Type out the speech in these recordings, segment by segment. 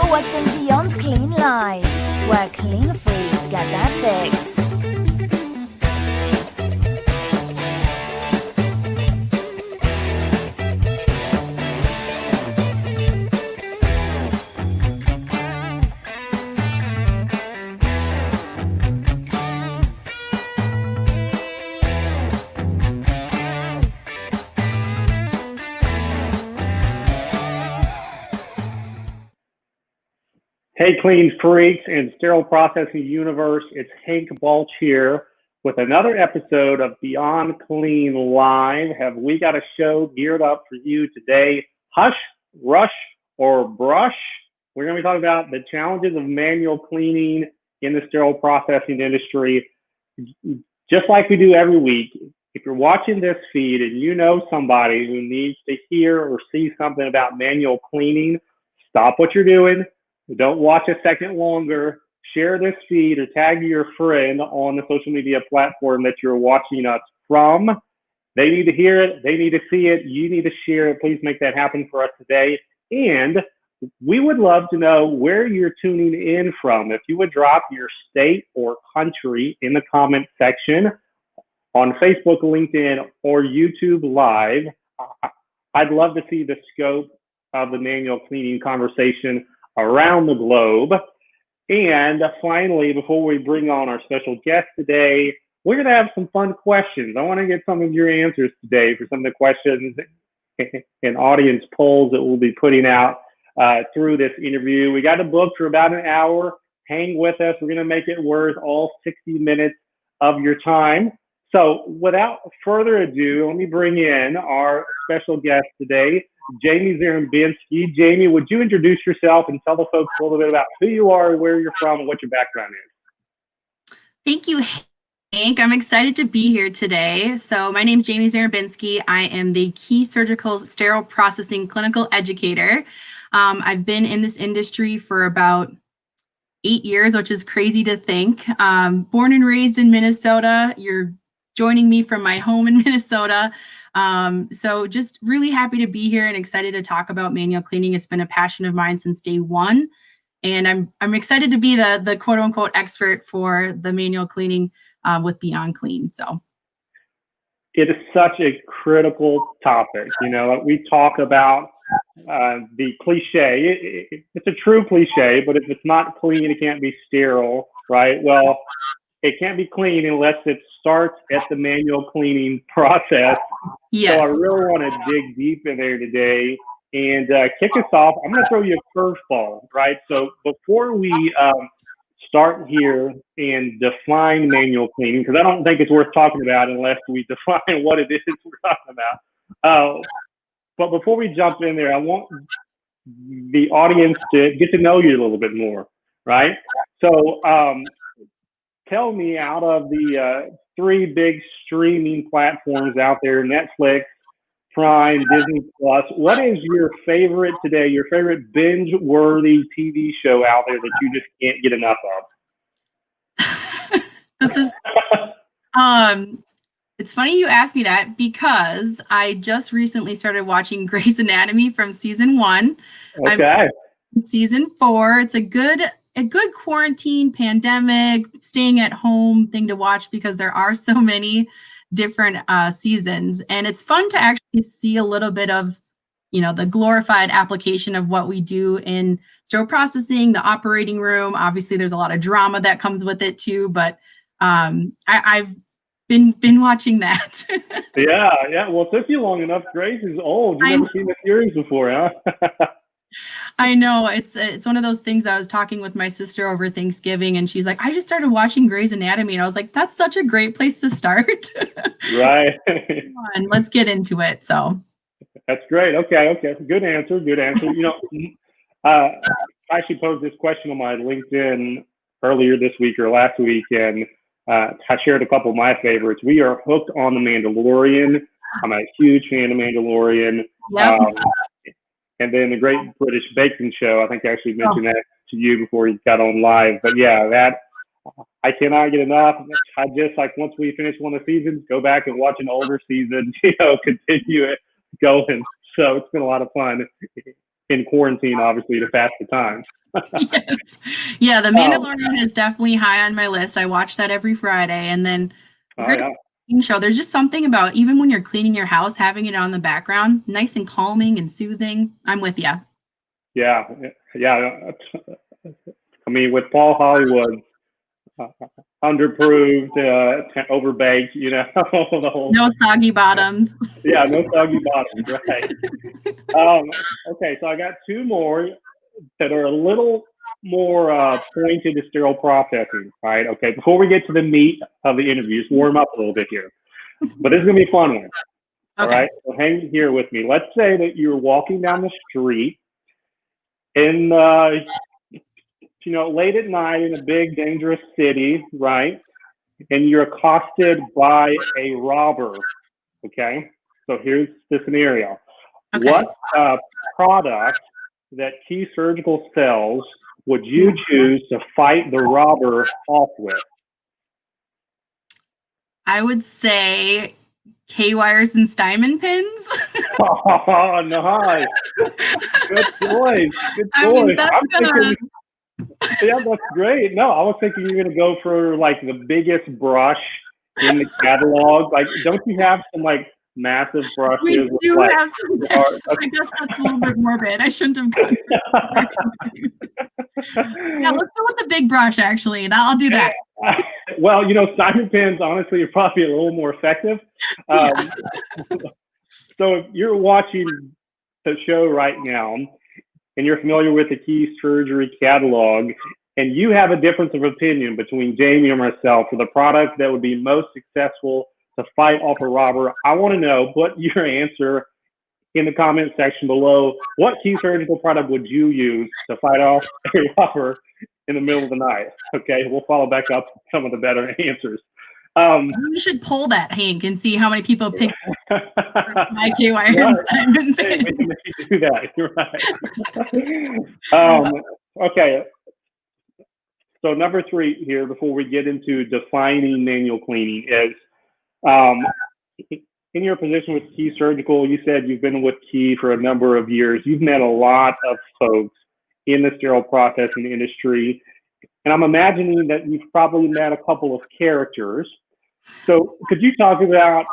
You're watching Beyond Clean Live, where clean freaks get their fix. Hey, clean freaks and sterile processing universe, it's Hank Balch here with another episode of Beyond Clean Live. Have we got a show geared up for you today? Hush, rush, or brush? We're going to be talking about the challenges of manual cleaning in the sterile processing industry. Just like we do every week, if you're watching this feed and you know somebody who needs to hear or see something about manual cleaning, stop what you're doing. Don't watch a second longer. Share this feed or tag your friend on the social media platform that you're watching us from. They need to hear it. They need to see it. You need to share it. Please make that happen for us today. And we would love to know where you're tuning in from. If you would drop your state or country in the comment section on Facebook, LinkedIn, or YouTube Live, I'd love to see the scope of the manual cleaning conversation around the globe. And finally, before we bring on our special guest today, we're going to have some fun questions. I want to get some of your answers today for some of the questions and audience polls that we'll be putting out through this interview. We got a book for about an hour. Hang with us. We're going to make it worth all 60 minutes of your time. So without further ado, let me bring in our special guest today, Jamie Zarembinski. Jamie, would you introduce yourself and tell the folks a little bit about who you are, where you're from, and what your background is? Thank you, Hank. I'm excited to be here today. So my name is Jamie Zarembinski. I am the Key Surgical Sterile Processing Clinical Educator. I've been in this industry for about 8 years, which is crazy to think. Born and raised in Minnesota. You're joining me from my home in Minnesota. So just really happy to be here and excited to talk about manual cleaning. It's been a passion of mine since day one. And I'm excited to be the quote unquote expert for the manual cleaning with Beyond Clean. So it is such a critical topic. You know, we talk about the cliche. It's a true cliche, but if it's not clean, it can't be sterile, right? Well, it can't be clean unless it starts at the manual cleaning process. yes. So I really want to dig deep in there today and kick us off. I'm going to throw you a curveball, right? So before we start here and define manual cleaning, because I don't think it's worth talking about unless we define what it is we're talking about. But before we jump in there, I want the audience to get to know you a little bit more, right? So tell me, out of the three big streaming platforms out there, Netflix, Prime, Disney Plus, what is your favorite today, your favorite binge-worthy TV show out there that you just can't get enough of? This is, it's funny you asked me that because I just recently started watching Grey's Anatomy from season 1. Okay. I'm in season 4. It's a good quarantine, pandemic, staying at home thing to watch because there are so many different seasons. And it's fun to actually see a little bit of, you know, the glorified application of what we do in sterile processing, the operating room. Obviously, there's a lot of drama that comes with it too, but I've been watching that. Yeah. Well, it took you long enough. Grace is old. You've never seen the series before, huh? I know. It's one of those things. I was talking with my sister over Thanksgiving, and she's like, I just started watching Grey's Anatomy. And I was like, that's such a great place to start. Right. Come on, let's get into it. So that's great. Okay. Good answer. You know, I actually posed this question on my LinkedIn earlier this week or last week, and I shared a couple of my favorites. We are hooked on The Mandalorian. I'm a huge fan of Mandalorian. Yep. And then the Great British Baking Show. I think I actually mentioned that to you before you got on live. But yeah, that I cannot get enough. I just, like, once we finish one of the seasons, go back and watch an older season, continue it going. So it's been a lot of fun in quarantine, obviously, to pass the time. Yes. Yeah, The Mandalorian is definitely high on my list. I watch that every Friday. And then the Great Cooking Show, there's just something about, even when you're cleaning your house, having it on the background, nice and calming and soothing. I'm with you. Yeah. I mean, with Paul Hollywood, underproofed, overbaked, the whole. No soggy bottoms. Yeah, no soggy bottoms, right. Okay, so I got two more that are a little more pointed to sterile processing, right? Okay, before we get to the meat of the interviews, warm up a little bit here. But this is going to be a fun one. All right, so hang here with me. Let's say that you're walking down the street in, late at night in a big, dangerous city, right? And you're accosted by a robber, okay? So here's the scenario. Okay. What product that Key Surgical sells would you choose to fight the robber off with? I would say K-wires and Steinman pins. Oh, nice. Good choice. Good choice. Yeah, that's great. No, I was thinking you're going to go for like the biggest brush in the catalog. Like, don't you have some like massive brushes? We do have some. I guess that's a little bit morbid. I shouldn't have gone. Yeah, let's go with the big brush. Actually, I'll do that. Well, Steinman pins honestly are probably a little more effective. So if you're watching the show right now, and you're familiar with the Key Surgery catalog, and you have a difference of opinion between Jamie and myself for the product that would be most successful to fight off a robber, I want to know, put your answer in the comment section below. What Key Surgical product would you use to fight off a robber in the middle of the night? Okay, we'll follow back up some of the better answers. We should poll that, Hank, and see how many people pick my K-wire and Steinman pin. We can do that. You're right. Okay. So number 3 here, before we get into defining manual cleaning, is in your position with Key Surgical, you said you've been with Key for a number of years. You've met a lot of folks in the sterile processing industry, and I'm imagining that you've probably met a couple of characters. So could you talk about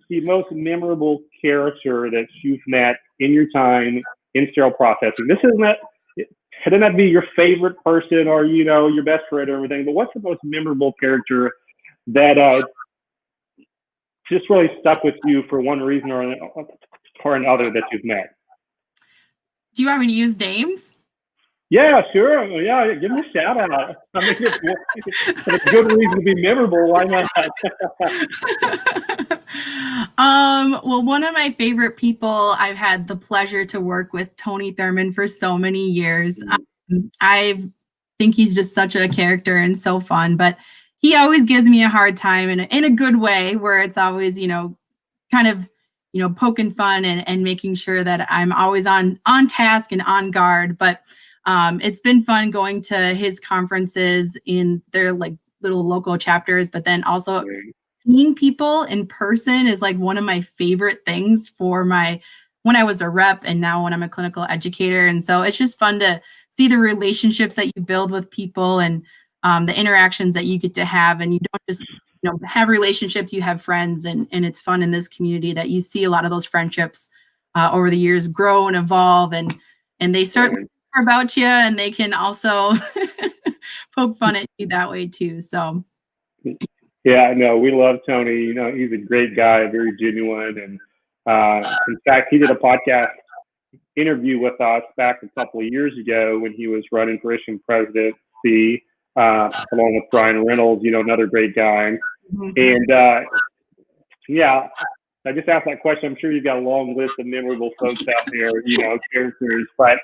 the most memorable character that you've met in your time in sterile processing? This isn't that, it doesn't have to be your favorite person or, your best friend or everything, but what's the most memorable character that just really stuck with you for one reason or another that you've met? Do you want me to use names? Yeah, sure. Yeah, give me a shout out. I mean, it's a good reason to be memorable. Why not? Well, one of my favorite people, I've had the pleasure to work with Tony Thurman for so many years. I think he's just such a character and so fun, but he always gives me a hard time in a good way, where it's always, kind of, poking fun and making sure that I'm always on task and on guard. But it's been fun going to his conferences in their like little local chapters, but then also seeing people in person is like one of my favorite things when I was a rep and now when I'm a clinical educator. And so it's just fun to see the relationships that you build with people and the interactions that you get to have. And you don't just have relationships, you have friends, and it's fun in this community that you see a lot of those friendships over the years grow and evolve, and they start learning more about you, and they can also poke fun at you that way too. So yeah, no, we love Tony. He's a great guy, very genuine, and in fact, he did a podcast interview with us back a couple of years ago when he was running for issue presidency, along with Brian Reynolds, another great guy. And yeah, I just asked that question. I'm sure you've got a long list of memorable folks out there, characters, but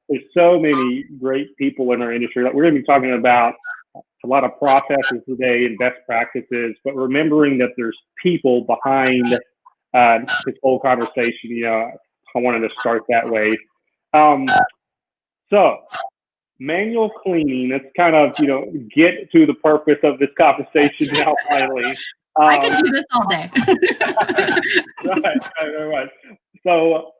there's so many great people in our industry. We're going to be talking about a lot of processes today and best practices, but remembering that there's people behind this whole conversation. I wanted to start that way. So manual cleaning, let's kind of, get to the purpose of this conversation now, finally. I could do this all day. Right. So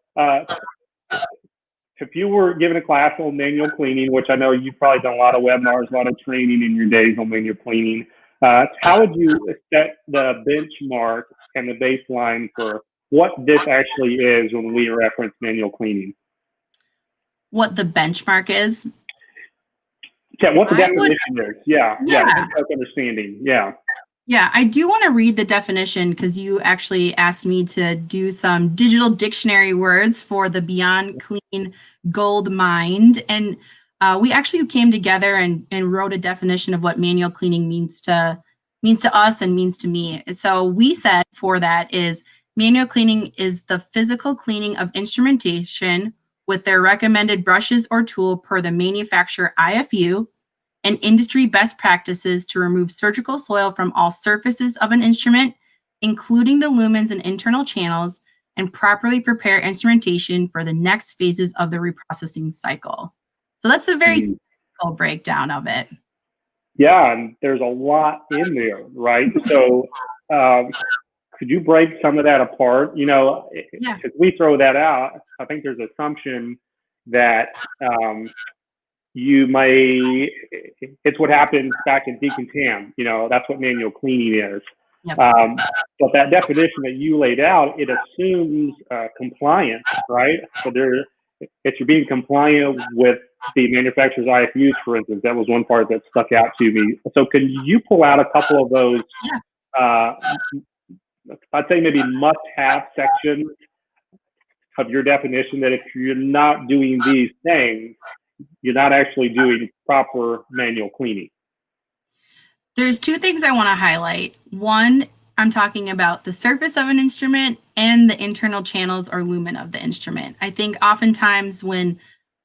if you were given a class on manual cleaning, which I know you've probably done a lot of webinars, a lot of training in your days on manual cleaning, how would you set the benchmark and the baseline for what this actually is when we reference manual cleaning? What the benchmark is? Yeah, what the definition is. Yeah, understanding. Yeah. Yeah, I do want to read the definition because you actually asked me to do some digital dictionary words for the Beyond Clean Gold Mind. And we actually came together and wrote a definition of what manual cleaning means to us and means to me. So we said for that is manual cleaning is the physical cleaning of instrumentation with their recommended brushes or tool per the manufacturer IFU and industry best practices to remove surgical soil from all surfaces of an instrument, including the lumens and internal channels, and properly prepare instrumentation for the next phases of the reprocessing cycle. So that's a very typical breakdown of it. Yeah, and there's a lot in there, right? So could you break some of that apart? You know, if we throw that out, I think there's an assumption that you may, it's what happens back in decontam, you know, that's what manual cleaning is. Yep. But that definition that you laid out, it assumes compliance, right? So if you're being compliant with the manufacturer's IFUs, for instance, that was one part that stuck out to me. So can you pull out a couple of those, I'd say maybe must-have sections of your definition that if you're not doing these things, you're not actually doing proper manual cleaning? There's two things I want to highlight. One, I'm talking about the surface of an instrument and the internal channels or lumen of the instrument. I think oftentimes when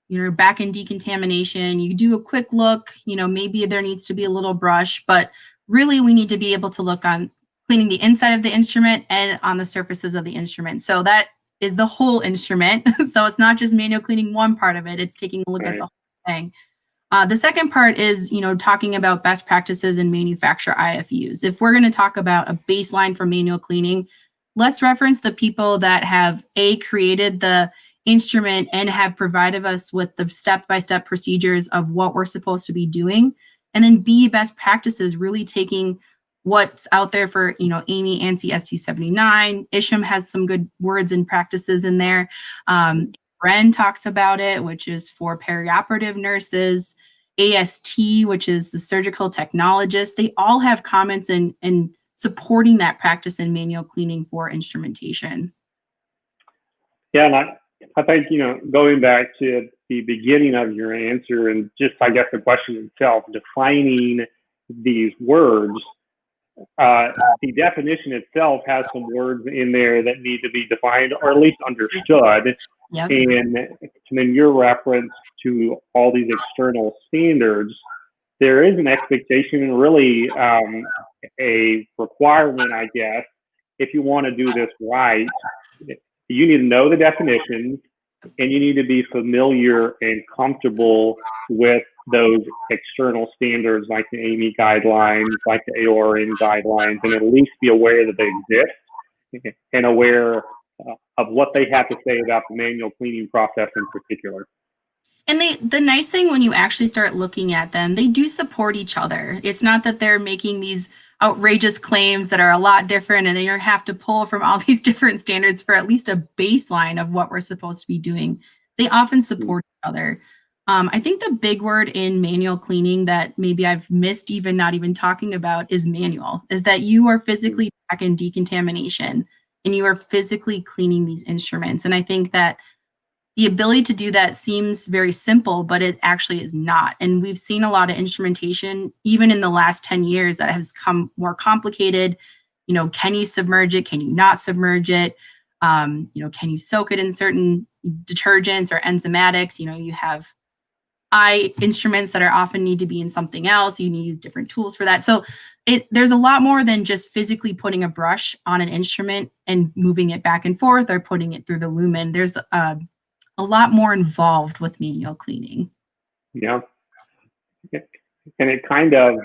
you're back in decontamination, you do a quick look, you know, maybe there needs to be a little brush, but really we need to be able to look on cleaning the inside of the instrument and on the surfaces of the instrument. So that is the whole instrument. So it's not just manual cleaning one part of it, it's taking a look at the whole thing. The second part is, you know, talking about best practices in manufacturer IFUs. If we're going to talk about a baseline for manual cleaning, let's reference the people that have created the instrument and have provided us with the step-by-step procedures of what we're supposed to be doing. And then B, best practices, really taking what's out there for, you know, AAMI, ANSI, ST79. ISHM has some good words and practices in there. Bren talks about it, which is for perioperative nurses. AST, which is the surgical technologist. They all have comments in supporting that practice in manual cleaning for instrumentation. Yeah, and I think, you know, going back to the beginning of your answer and just, I guess, the question itself, defining these words, the definition itself has some words in there that need to be defined or at least understood. Yep. And then your reference to all these external standards, there is an expectation and really a requirement, I guess, if you want to do this right. You need to know the definitions and you need to be familiar and comfortable with those external standards like the AAMI guidelines, like the AORN guidelines, and at least be aware that they exist and aware of what they have to say about the manual cleaning process in particular. And the nice thing when you actually start looking at them, they do support each other. It's not that they're making these outrageous claims that are a lot different and then you have to pull from all these different standards for at least a baseline of what we're supposed to be doing. They often support each other. I think the big word in manual cleaning that maybe I've missed even not even talking about is manual, is that you are physically back in decontamination and you are physically cleaning these instruments. And I think that the ability to do that seems very simple, but it actually is not. And we've seen a lot of instrumentation, even in the last 10 years, that has come more complicated. You know, can you submerge it? Can you not submerge it? You know, can you soak it in certain detergents or enzymatics? You know, you have eye instruments that are often need to be in something else. You need to use different tools for that. So there's a lot more than just physically putting a brush on an instrument and moving it back and forth or putting it through the lumen. There's a lot more involved with manual cleaning. Yeah. And it kind of,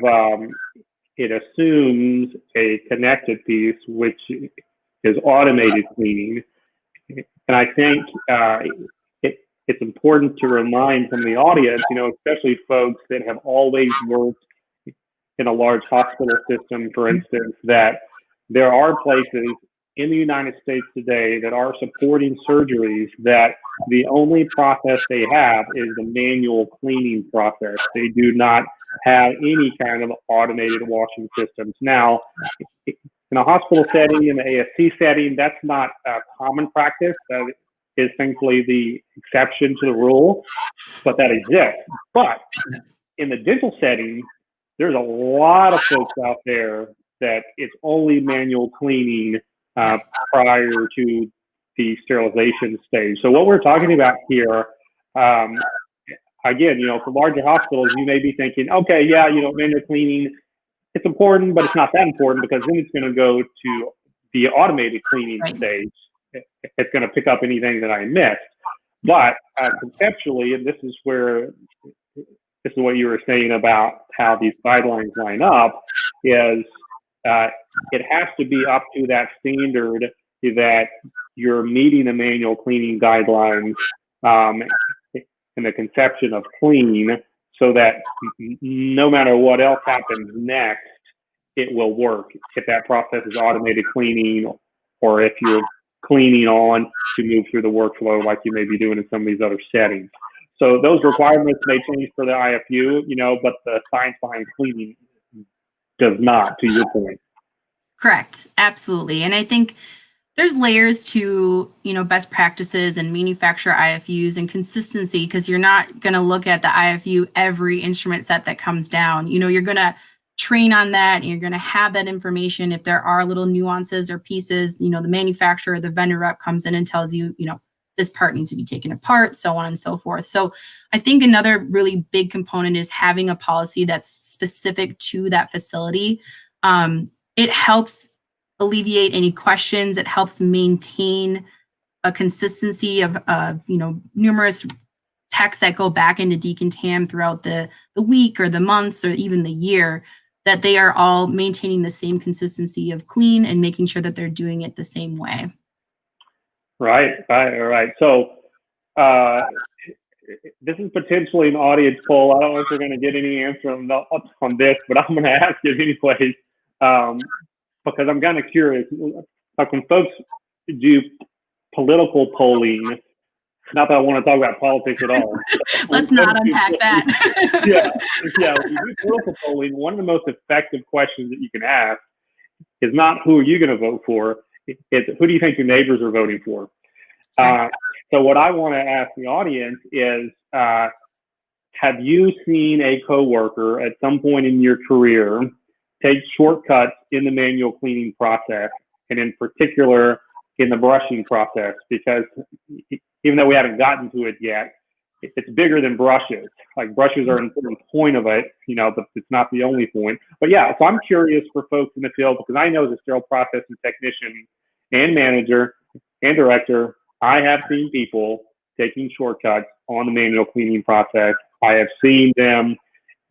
it assumes a connected piece, which is automated cleaning. And I think it's important to remind from the audience, especially folks that have always worked in a large hospital system, for instance, that there are places in the United States today that are supporting surgeries that the only process they have is the manual cleaning process. They do not have any kind of automated washing systems. Now, in a hospital setting, in the ASC setting, that's not a common practice. That is thankfully the exception to the rule, but that exists. But in the dental setting, there's a lot of folks out there that it's only manual cleaning prior to the sterilization stage. So what we're talking about here, again, for larger hospitals, you may be thinking, okay, yeah, manual cleaning, it's important, but it's not that important because then it's going to go to the automated cleaning stage. It's going to pick up anything that I missed. But conceptually, and this is what you were saying about how these guidelines line up, is it has to be up to that standard that you're meeting the manual cleaning guidelines in the conception of clean, so that no matter what else happens next, it will work. If that process is automated cleaning, or if you're cleaning on to move through the workflow like you may be doing in some of these other settings. So those requirements may change for the IFU, but the science behind cleaning does not, to your point. Correct. Absolutely. And I think there's layers to, best practices and manufacturer IFUs and consistency, because you're not going to look at the IFU every instrument set that comes down. You're going to train on that, and you're going to have that information. If there are little nuances or pieces, the manufacturer, the vendor rep comes in and tells you, this part needs to be taken apart, so on and so forth. So I think another really big component is having a policy that's specific to that facility. It helps alleviate any questions. It helps maintain a consistency of numerous techs that go back into decontam throughout the week or the months or even the year, that they are all maintaining the same consistency of clean and making sure that they're doing it the same way. Right. So this is potentially an audience poll. I don't know if we're going to get any answer on this, but I'm going to ask it anyways, because I'm kind of curious. Like when folks do political polling, not that I want to talk about politics at all. Let's not unpack that. Yeah. When you do political polling, one of the most effective questions that you can ask is not who are you going to vote for, it's who do you think your neighbors are voting for? So what I want to ask the audience is, have you seen a coworker at some point in your career take shortcuts in the manual cleaning process, and in particular in the brushing process? Because even though we haven't gotten to it yet, it's bigger than brushes. Like brushes are an important point of it, but it's not the only point. But yeah, so I'm curious for folks in the field, because I know as a sterile processing technician and manager and director, I have seen people taking shortcuts on the manual cleaning process. I have seen them,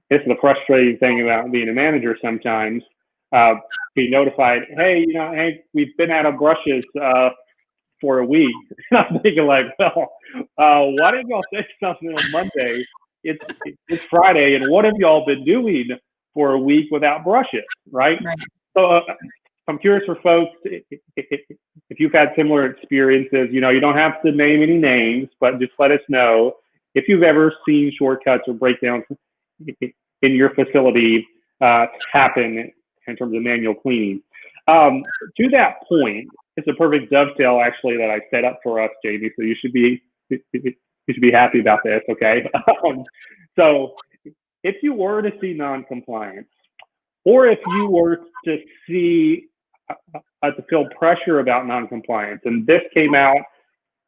this is the frustrating thing about being a manager sometimes, be notified, hey, Hank, we've been out of brushes for a week. And I'm thinking like, well, why didn't y'all say something on Monday? It's Friday, and what have y'all been doing for a week without brushes, right? So I'm curious for folks, if you've had similar experiences, you don't have to name any names, but just let us know if you've ever seen shortcuts or breakdowns in your facility happen in terms of manual cleaning. To that point, it's a perfect dovetail actually that I set up for us, Jamie. So you should be happy about this, okay? So if you were to see non-compliance, or if you were to see to feel pressure about non-compliance, and this came out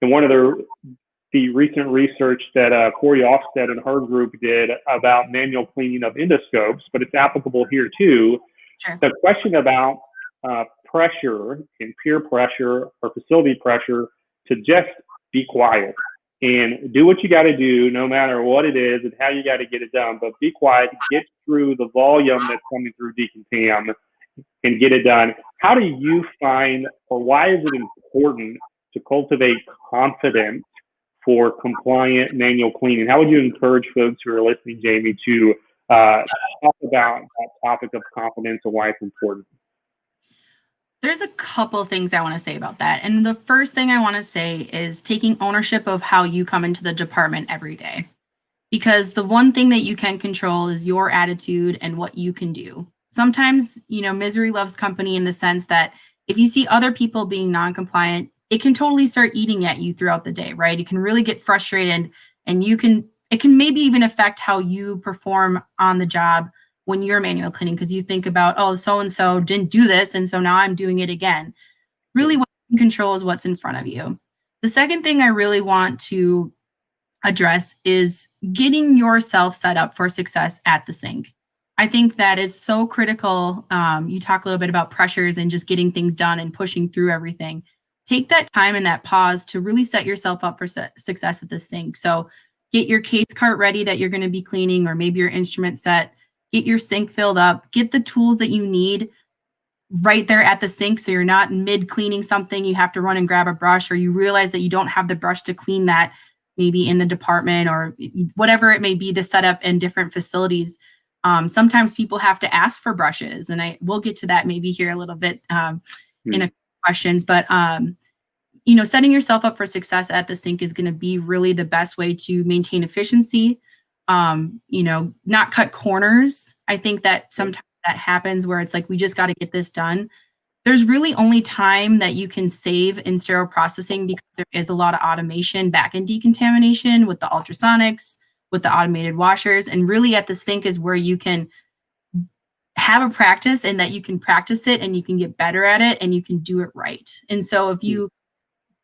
in one of the recent research that Corey Ofsted and her group did about manual cleaning of endoscopes, but it's applicable here too. Sure. The question about pressure and peer pressure or facility pressure to just be quiet and do what you got to do, no matter what it is and how you got to get it done, but be quiet, get through the volume that's coming through decontam and get it done. How do you find, or why is it important to cultivate confidence for compliant manual cleaning? How would you encourage folks who are listening, Jamie, to talk about that topic of confidence and why it's important? There's a couple things I want to say about that. And the first thing I want to say is taking ownership of how you come into the department every day. Because the one thing that you can control is your attitude and what you can do. Sometimes, misery loves company in the sense that if you see other people being non-compliant, it can totally start eating at you throughout the day, right? You can really get frustrated, and it can maybe even affect how you perform on the job when you're manual cleaning, because you think about, oh, so-and-so didn't do this, and so now I'm doing it again. Really, what you can control is what's in front of you. The second thing I really want to address is getting yourself set up for success at the sink. I think that is so critical. You talk a little bit about pressures and just getting things done and pushing through everything. Take that time and that pause to really set yourself up for success at the sink. So get your case cart ready that you're going to be cleaning, or maybe your instrument set. Get your sink filled up. Get the tools that you need right there at the sink, so you're not mid cleaning something, you have to run and grab a brush, or you realize that you don't have the brush to clean that maybe in the department, or whatever it may be, the setup in different facilities. Sometimes people have to ask for brushes, and we'll get to that maybe here a little bit in a questions. But setting yourself up for success at the sink is going to be really the best way to maintain efficiency. Not cut corners. I think that sometimes that happens where it's like, we just got to get this done. There's really only time that you can save in sterile processing, because there is a lot of automation back in decontamination with the ultrasonics, with the automated washers. And really at the sink is where you can have a practice, and that you can practice it and you can get better at it and you can do it right. And so if you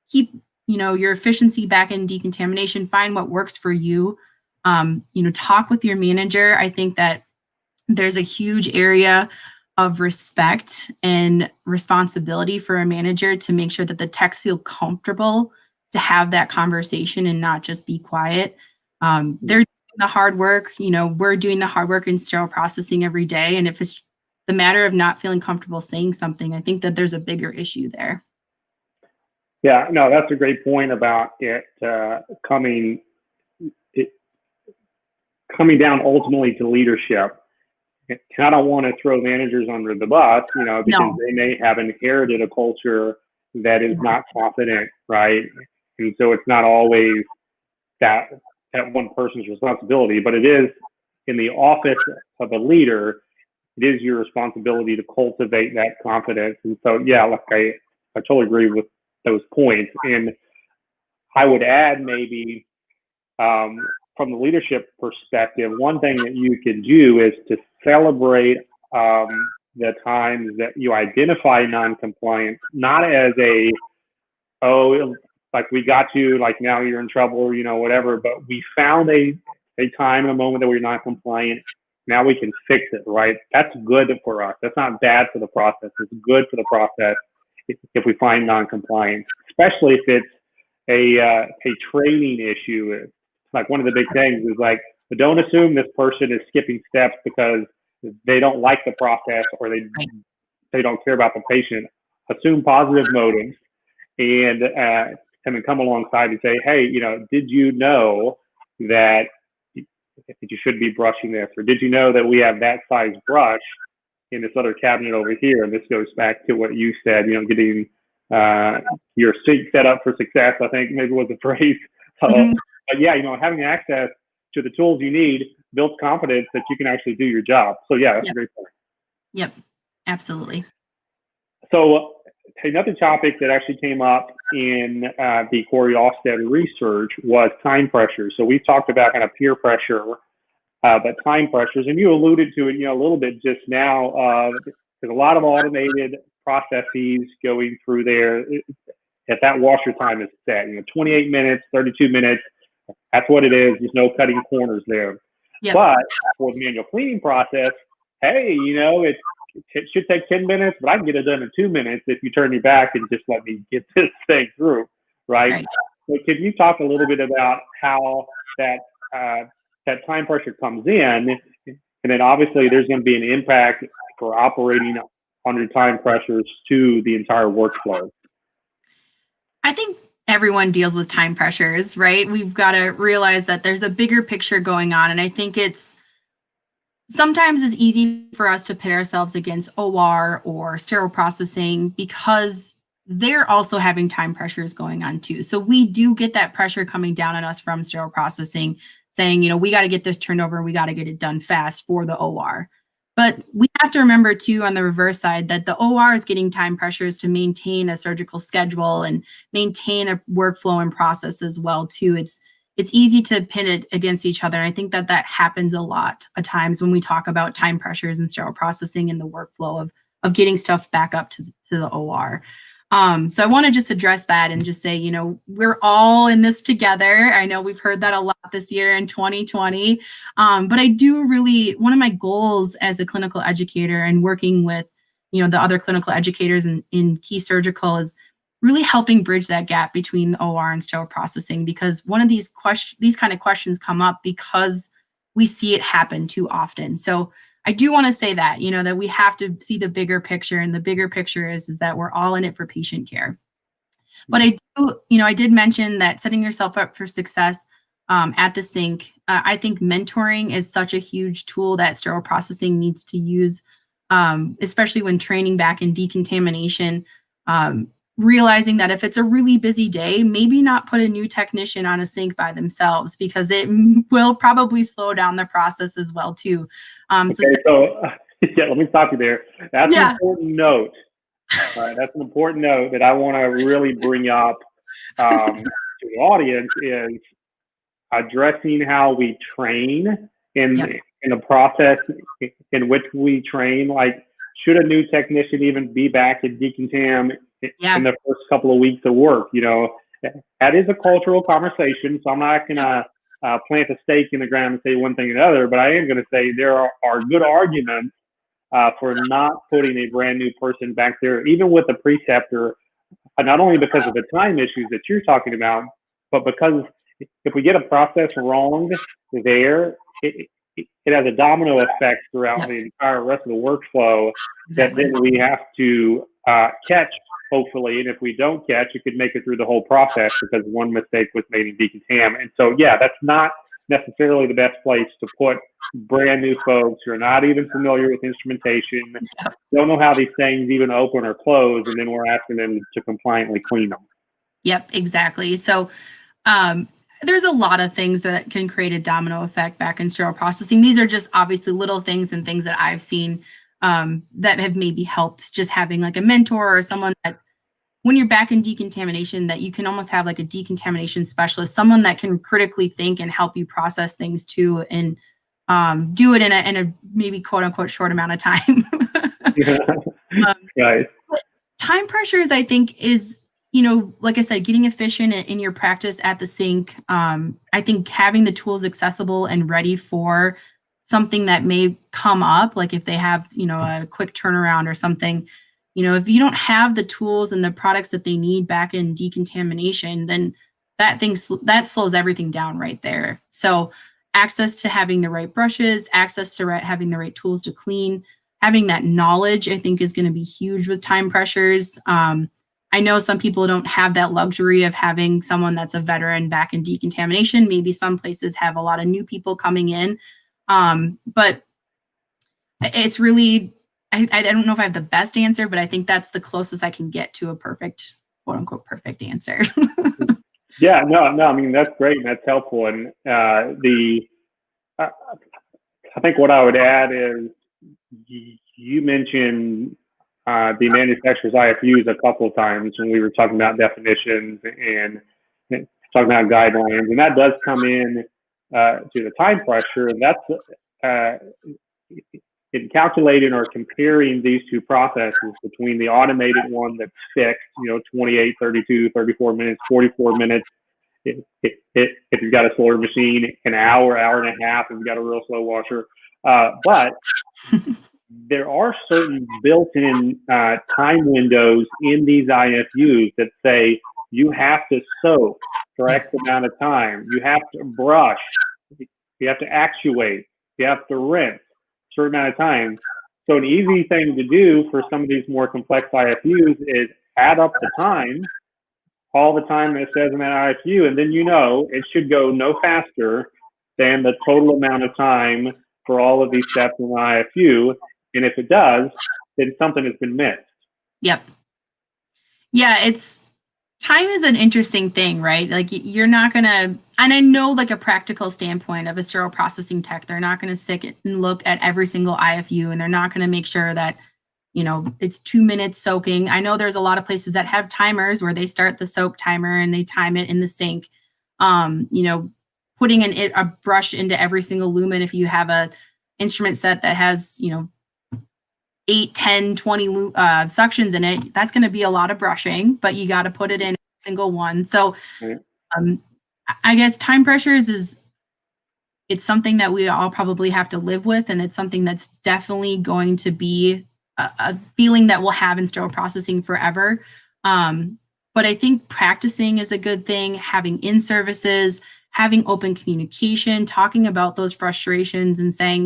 keep, your efficiency back in decontamination, find what works for you, talk with your manager. I think that there's a huge area of respect and responsibility for a manager to make sure that the techs feel comfortable to have that conversation and not just be quiet. They're doing the hard work. We're doing the hard work in sterile processing every day. And if it's the matter of not feeling comfortable saying something, I think that there's a bigger issue there. Yeah, no, that's a great point about it coming down ultimately to leadership. I don't want to throw managers under the bus, because they may have inherited a culture that is not confident, right? And so it's not always that one person's responsibility, but it is in the office of a leader, it is your responsibility to cultivate that confidence. And so, yeah, I totally agree with those points. And I would add maybe, from the leadership perspective, one thing that you could do is to celebrate the times that you identify non-compliance, not as like we got you, like now you're in trouble, whatever, but we found a time and a moment that we're not compliant. Now we can fix it, right? That's good for us. That's not bad for the process. It's good for the process if we find non-compliance, especially if it's a training issue. Like one of the big things is like, don't assume this person is skipping steps because they don't like the process or they don't care about the patient. Assume positive motives, and then come alongside and say, hey, did you know that you should be brushing this? Or did you know that we have that size brush in this other cabinet over here? And this goes back to what you said, getting your sink set up for success, I think maybe was the phrase. But yeah, having access to the tools you need builds confidence that you can actually do your job. So yeah, that's a great point. Yep, absolutely. So another topic that actually came up in the Corey Ofsted research was time pressure. So we've talked about kind of peer pressure, but time pressures, and you alluded to it, a little bit just now. There's a lot of automated processes going through there. If that washer time is set, 28 minutes, 32 minutes, that's what it is. There's no cutting corners there. Yep. But for the manual cleaning process, hey, it should take 10 minutes, but I can get it done in 2 minutes if you turn your back and just let me get this thing through, right? So can you talk a little bit about how that time pressure comes in, and then obviously there's going to be an impact for operating under time pressures to the entire workflow? I think everyone deals with time pressures, right? We've got to realize that there's a bigger picture going on. And I think sometimes it's easy for us to pit ourselves against OR or sterile processing because they're also having time pressures going on too. So we do get that pressure coming down on us from sterile processing saying, we got to get this turned over. We got to get it done fast for the OR. But we have to remember too, on the reverse side, that the OR is getting time pressures to maintain a surgical schedule and maintain a workflow and process as well too. It's easy to pin it against each other. And I think that happens a lot at times when we talk about time pressures and sterile processing and the workflow of getting stuff back up to the OR. So I want to just address that and just say, we're all in this together. I know we've heard that a lot this year in 2020, but I do really, one of my goals as a clinical educator and working with, the other clinical educators in Key Surgical is really helping bridge that gap between the OR and sterile processing, because one of these kind of questions come up because we see it happen too often. So I do want to say that, that we have to see the bigger picture, and the bigger picture is that we're all in it for patient care. But I did mention that setting yourself up for success at the sink. I think mentoring is such a huge tool that sterile processing needs to use, especially when training back in decontamination. Realizing that if it's a really busy day, maybe not put a new technician on a sink by themselves, because it will probably slow down the process as well too. So let me stop you there. That's an important note. That's an important note that I want to really bring up to the audience, is addressing how we train in the process in which we train. Like, should a new technician even be back at decontam in the first couple of weeks of work? That is a cultural conversation, so I'm not going to plant a stake in the ground and say one thing or another, but I am going to say there are good arguments for not putting a brand new person back there, even with a preceptor, not only because of the time issues that you're talking about, but because if we get a process wrong there, it has a domino effect throughout the entire rest of the workflow that then we have to catch, hopefully. And if we don't catch, it could make it through the whole process because one mistake was made in decontam. And so, that's not necessarily the best place to put brand new folks who are not even familiar with instrumentation, don't know how these things even open or close, and then we're asking them to compliantly clean them. Yep, exactly. So there's a lot of things that can create a domino effect back in sterile processing. These are just obviously little things and things that I've seen that have maybe helped, just having like a mentor or someone that's, when you're back in decontamination, that you can almost have like a decontamination specialist, someone that can critically think and help you process things too, and do it in a maybe quote unquote short amount of time. Right. Time pressures, I think, is, like I said, getting efficient in your practice at the sink. I think having the tools accessible and ready for something that may come up, like if they have, a quick turnaround or something, if you don't have the tools and the products that they need back in decontamination, then that slows everything down right there. So access to having the right brushes, access to having the right tools to clean, having that knowledge, I think, is going to be huge with time pressures. I know some people don't have that luxury of having someone that's a veteran back in decontamination. Maybe some places have a lot of new people coming in. But it's really, I don't know if I have the best answer, but I think that's the closest I can get to a perfect, quote unquote, perfect answer. No, I mean, that's great and that's helpful. And I think what I would add is you mentioned the manufacturer's IFUs a couple of times when we were talking about definitions and talking about guidelines, and that does come in to the time pressure, and that's in calculating or comparing these two processes between the automated one that's fixed, 28, 32, 34 minutes, 44 minutes. If you've got a slower machine, an hour and a half, if you've got a real slow washer. But there are certain built-in time windows in these IFUs that say you have to soak for X amount of time. You have to brush. You have to actuate. You have to rinse a certain amount of time. So an easy thing to do for some of these more complex IFUs is add up the time all the time that it says in that IFU, and then it should go no faster than the total amount of time for all of these steps in the IFU. And if it does, then something has been missed. Yep. Yeah, time is an interesting thing, right? Like you're not going to, and I know like a practical standpoint of a sterile processing tech, they're not going to sit and look at every single IFU, and they're not going to make sure that, it's 2 minutes soaking. I know there's a lot of places that have timers where they start the soak timer and they time it in the sink. Putting a brush into every single lumen. If you have a instrument set that has, 8, 10, 20 suctions in it, that's going to be a lot of brushing, but you got to put it in a single one. So I guess time pressures it's something that we all probably have to live with. And it's something that's definitely going to be a feeling that we'll have in sterile processing forever. But I think practicing is a good thing, having in-services, having open communication, talking about those frustrations and saying,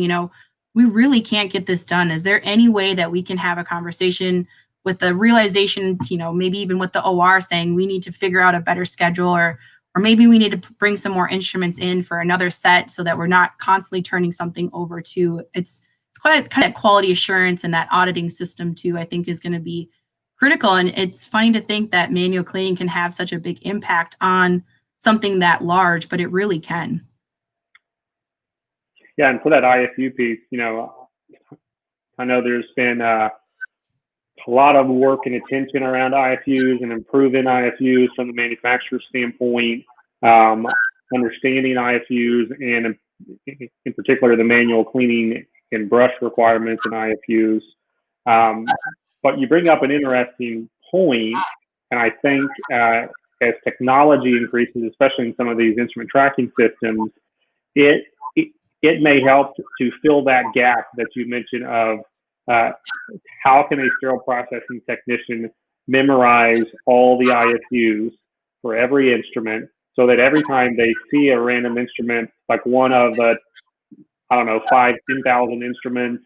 we really can't get this done. Is there any way that we can have a conversation with the realization, maybe even with the OR saying we need to figure out a better schedule, or maybe we need to bring some more instruments in for another set so that we're not constantly turning something over to. It's quite kind of quality assurance, and that auditing system too, I think is going to be critical. And it's funny to think that manual cleaning can have such a big impact on something that large, but it really can. Yeah, and for that IFU piece, I know there's been a lot of work and attention around IFUs and improving IFUs from the manufacturer standpoint, understanding IFUs, and in particular the manual cleaning and brush requirements in IFUs. But you bring up an interesting point, and I think as technology increases, especially in some of these instrument tracking systems, it may help to fill that gap that you mentioned of how can a sterile processing technician memorize all the IFUs for every instrument, so that every time they see a random instrument, like one of the, 10,000 instruments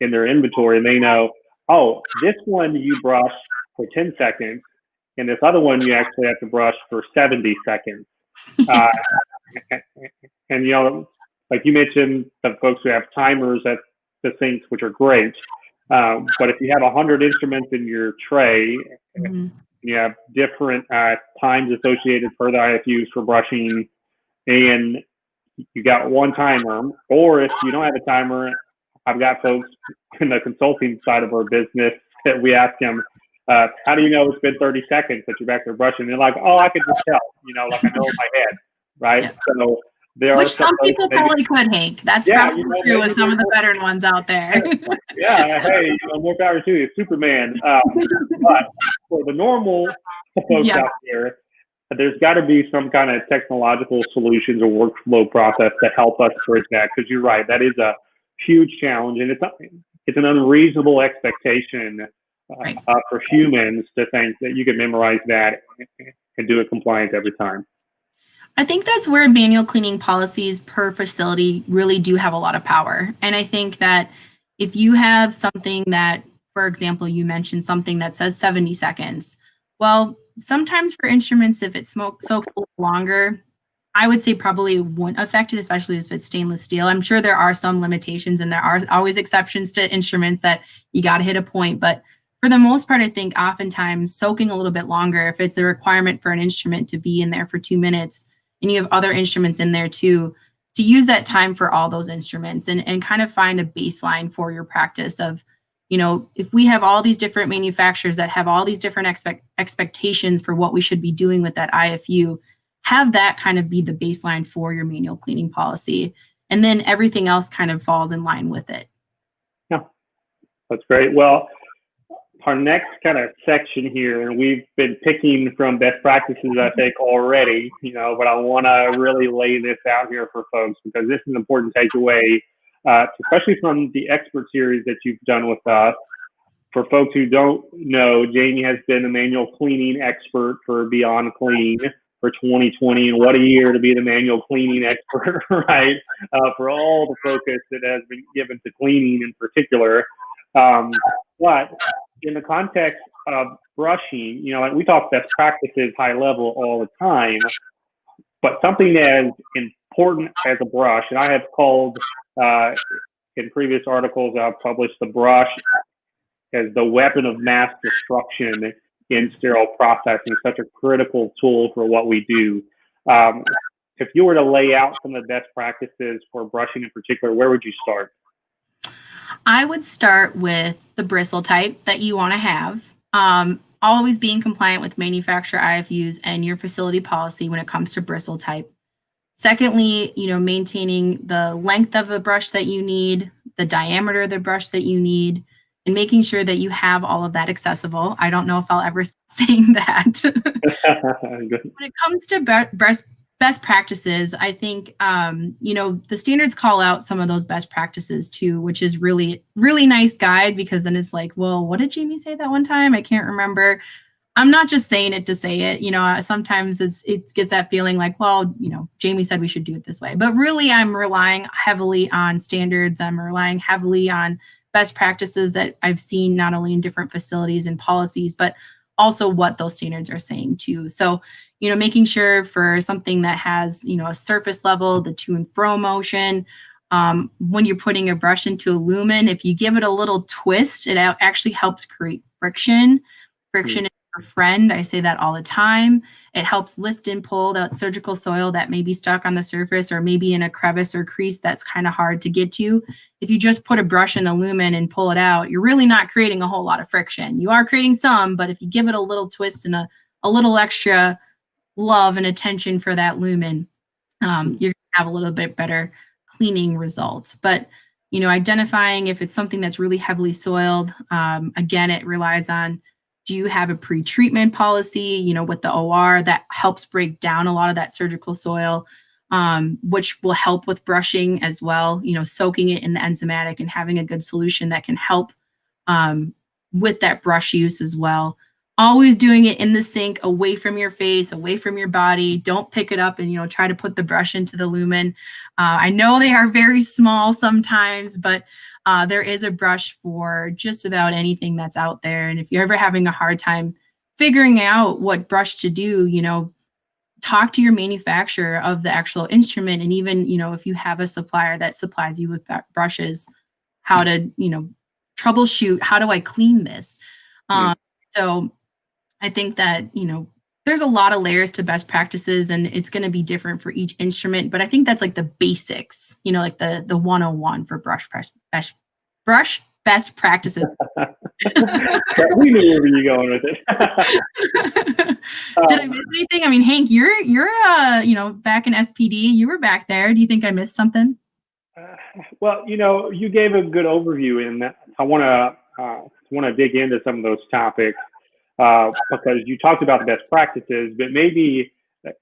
in their inventory, they know, oh, this one you brush for 10 seconds, and this other one you actually have to brush for 70 seconds. And, like you mentioned, the folks who have timers at the sinks, which are great. But if you have 100 instruments in your tray, you have different times associated for the IFUs for brushing, and you got one timer. Or if you don't have a timer, I've got folks in the consulting side of our business that we ask them, how do you know it's been 30 seconds that you're back there brushing? And they're like, oh, I can just tell, like I know in my head, right? Yeah. So there Which are some people probably could, Hank. That's probably true with some of the veteran ones out there. Yeah, hey, more power to you, Superman. But for the normal folks out there's got to be some kind of technological solutions or workflow process to help us bridge that. Because you're right, that is a huge challenge, and it's an unreasonable expectation for humans to think that you can memorize that and do it compliant every time. I think that's where manual cleaning policies per facility really do have a lot of power. And I think that if you have something that, for example, you mentioned something that says 70 seconds. Well, sometimes for instruments, if it soaks a little longer, I would say probably wouldn't affect it, especially if it's stainless steel. I'm sure there are some limitations, and there are always exceptions to instruments that you got to hit a point. But for the most part, I think oftentimes soaking a little bit longer, if it's a requirement for an instrument to be in there for 2 minutes, and you have other instruments in there too, to use that time for all those instruments and kind of find a baseline for your practice of, if we have all these different manufacturers that have all these different expectations for what we should be doing with that IFU, have that kind of be the baseline for your manual cleaning policy. And then everything else kind of falls in line with it. Yeah, that's great. Well, our next kind of section here, and we've been picking from best practices, I think, already, but I want to really lay this out here for folks, because this is an important takeaway, especially from the expert series that you've done with us. For folks who don't know, Jamie has been a manual cleaning expert for Beyond Clean for 2020, and what a year to be the manual cleaning expert, right? For all the focus that has been given to cleaning in particular. But in the context brushing, like we talk best practices high level all the time, but something as important as a brush, and I have called in previous articles I've published the brush as the weapon of mass destruction in sterile processing, such a critical tool for what we do. If you were to lay out some of the best practices for brushing in particular, where would you start? I would start with the bristle type that you want to have. Always being compliant with manufacturer IFUs and your facility policy when it comes to bristle type. Secondly, maintaining the length of the brush that you need, the diameter of the brush that you need, and making sure that you have all of that accessible. I don't know if I'll ever stop saying that. When it comes to best practices, I think, the standards call out some of those best practices too, which is really, really nice guide, because then it's like, well, what did Jamie say that one time? I can't remember. I'm not just saying it to say it. Sometimes it gets that feeling like, well, Jamie said we should do it this way. But really, I'm relying heavily on standards. I'm relying heavily on best practices that I've seen not only in different facilities and policies, but also what those standards are saying too. So, making sure for something that has, a surface level, the to and fro motion, when you're putting a brush into a lumen, if you give it a little twist, it actually helps create friction. Friction is your friend. I say that all the time. It helps lift and pull that surgical soil that may be stuck on the surface or maybe in a crevice or crease that's kind of hard to get to. If you just put a brush in a lumen and pull it out, you're really not creating a whole lot of friction. You are creating some, but if you give it a little twist and a little extra love and attention for that lumen, you're going to have a little bit better cleaning results. But, identifying if it's something that's really heavily soiled, again, it relies on, do you have a pre-treatment policy, with the OR that helps break down a lot of that surgical soil, which will help with brushing as well, soaking it in the enzymatic and having a good solution that can help with that brush use as well. Always doing it in the sink, away from your face, away from your body. Don't pick it up and, try to put the brush into the lumen. I know they are very small sometimes, but there is a brush for just about anything that's out there. And if you're ever having a hard time figuring out what brush to do, talk to your manufacturer of the actual instrument. And even, if you have a supplier that supplies you with brushes, how to, troubleshoot, how do I clean this? So I think that, there's a lot of layers to best practices, and it's going to be different for each instrument. But I think that's like the basics, like the 101 for brush best practices. We knew where you were going with it. Did I miss anything? I mean, Hank, you're back in SPD. You were back there. Do you think I missed something? Well, you gave a good overview, and I want to dig into some of those topics. Because you talked about the best practices, but maybe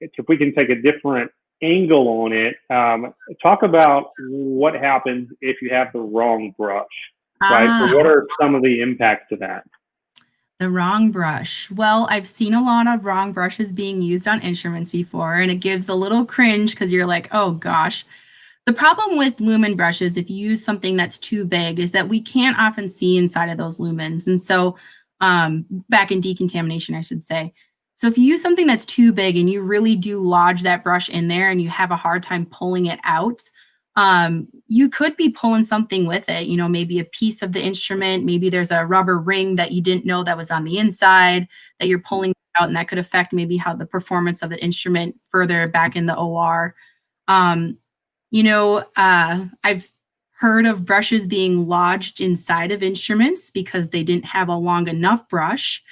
if we can take a different angle on it, talk about what happens if you have the wrong brush, right? So what are some of the impacts of that? The wrong brush. Well, I've seen a lot of wrong brushes being used on instruments before, and it gives a little cringe because you're like, oh gosh. The problem with lumen brushes, if you use something that's too big, is that we can't often see inside of those lumens. And so back in decontamination, I should say. So if you use something that's too big and you really do lodge that brush in there and you have a hard time pulling it out, you could be pulling something with it, maybe a piece of the instrument, maybe there's a rubber ring that you didn't know that was on the inside that you're pulling out, and that could affect maybe how the performance of the instrument further back in the OR. I've heard of brushes being lodged inside of instruments because they didn't have a long enough brush.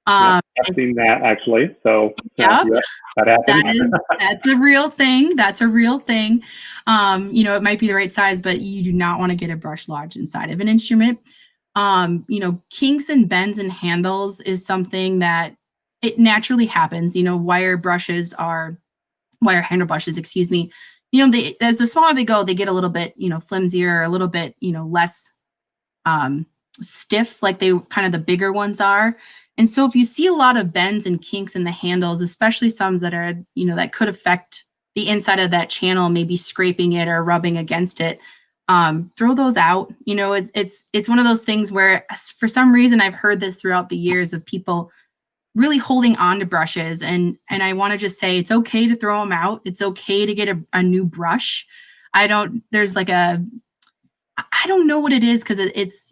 I've seen that actually. So yeah, that happens. That's a real thing. That's a real thing. It might be the right size, but you do not want to get a brush lodged inside of an instrument. Kinks and bends and handles is something that it naturally happens. Wire handle brushes, excuse me. As the smaller they go, they get a little bit, flimsier, a little bit, less stiff, like they kind of the bigger ones are. And so if you see a lot of bends and kinks in the handles, especially some that are, that could affect the inside of that channel, maybe scraping it or rubbing against it, throw those out. It's one of those things where for some reason I've heard this throughout the years of people really holding on to brushes. And I want to just say it's okay to throw them out. It's okay to get a new brush. There's like I don't know what it is, because it's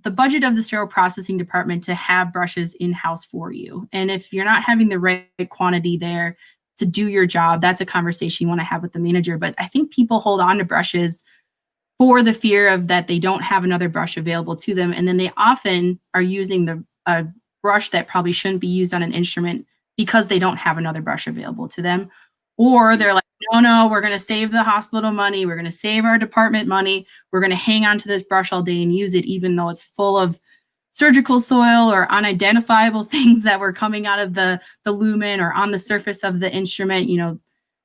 the budget of the sterile processing department to have brushes in-house for you. And if you're not having the right quantity there to do your job, that's a conversation you want to have with the manager. But I think people hold on to brushes for the fear of that they don't have another brush available to them. And then they often are using a brush that probably shouldn't be used on an instrument because they don't have another brush available to them. Or they're like, no, we're going to save the hospital money. We're going to save our department money. We're going to hang on to this brush all day and use it, even though it's full of surgical soil or unidentifiable things that were coming out of the lumen or on the surface of the instrument.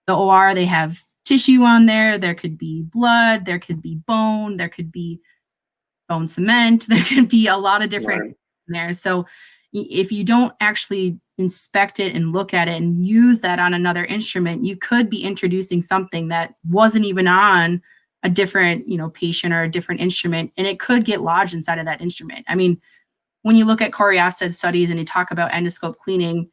The OR, they have tissue on there. There could be blood. There could be bone. There could be bone cement. There could be a lot of different things in there. So if you don't actually inspect it and look at it and use that on another instrument, you could be introducing something that wasn't even on a different, patient or a different instrument, and it could get lodged inside of that instrument. I mean, when you look at Corey Osted's studies and you talk about endoscope cleaning,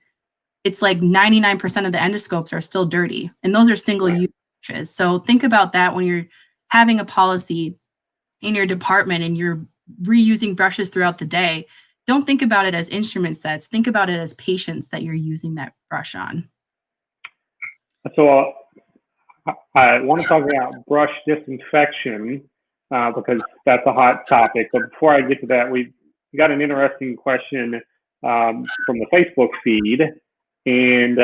it's like 99% of the endoscopes are still dirty, and those are single-use brushes. So think about that when you're having a policy in your department and you're reusing brushes throughout the day. Don't think about it as instrument sets. Think about it as patients that you're using that brush on. So I want to talk about brush disinfection because that's a hot topic. But before I get to that, we got an interesting question from the Facebook feed, and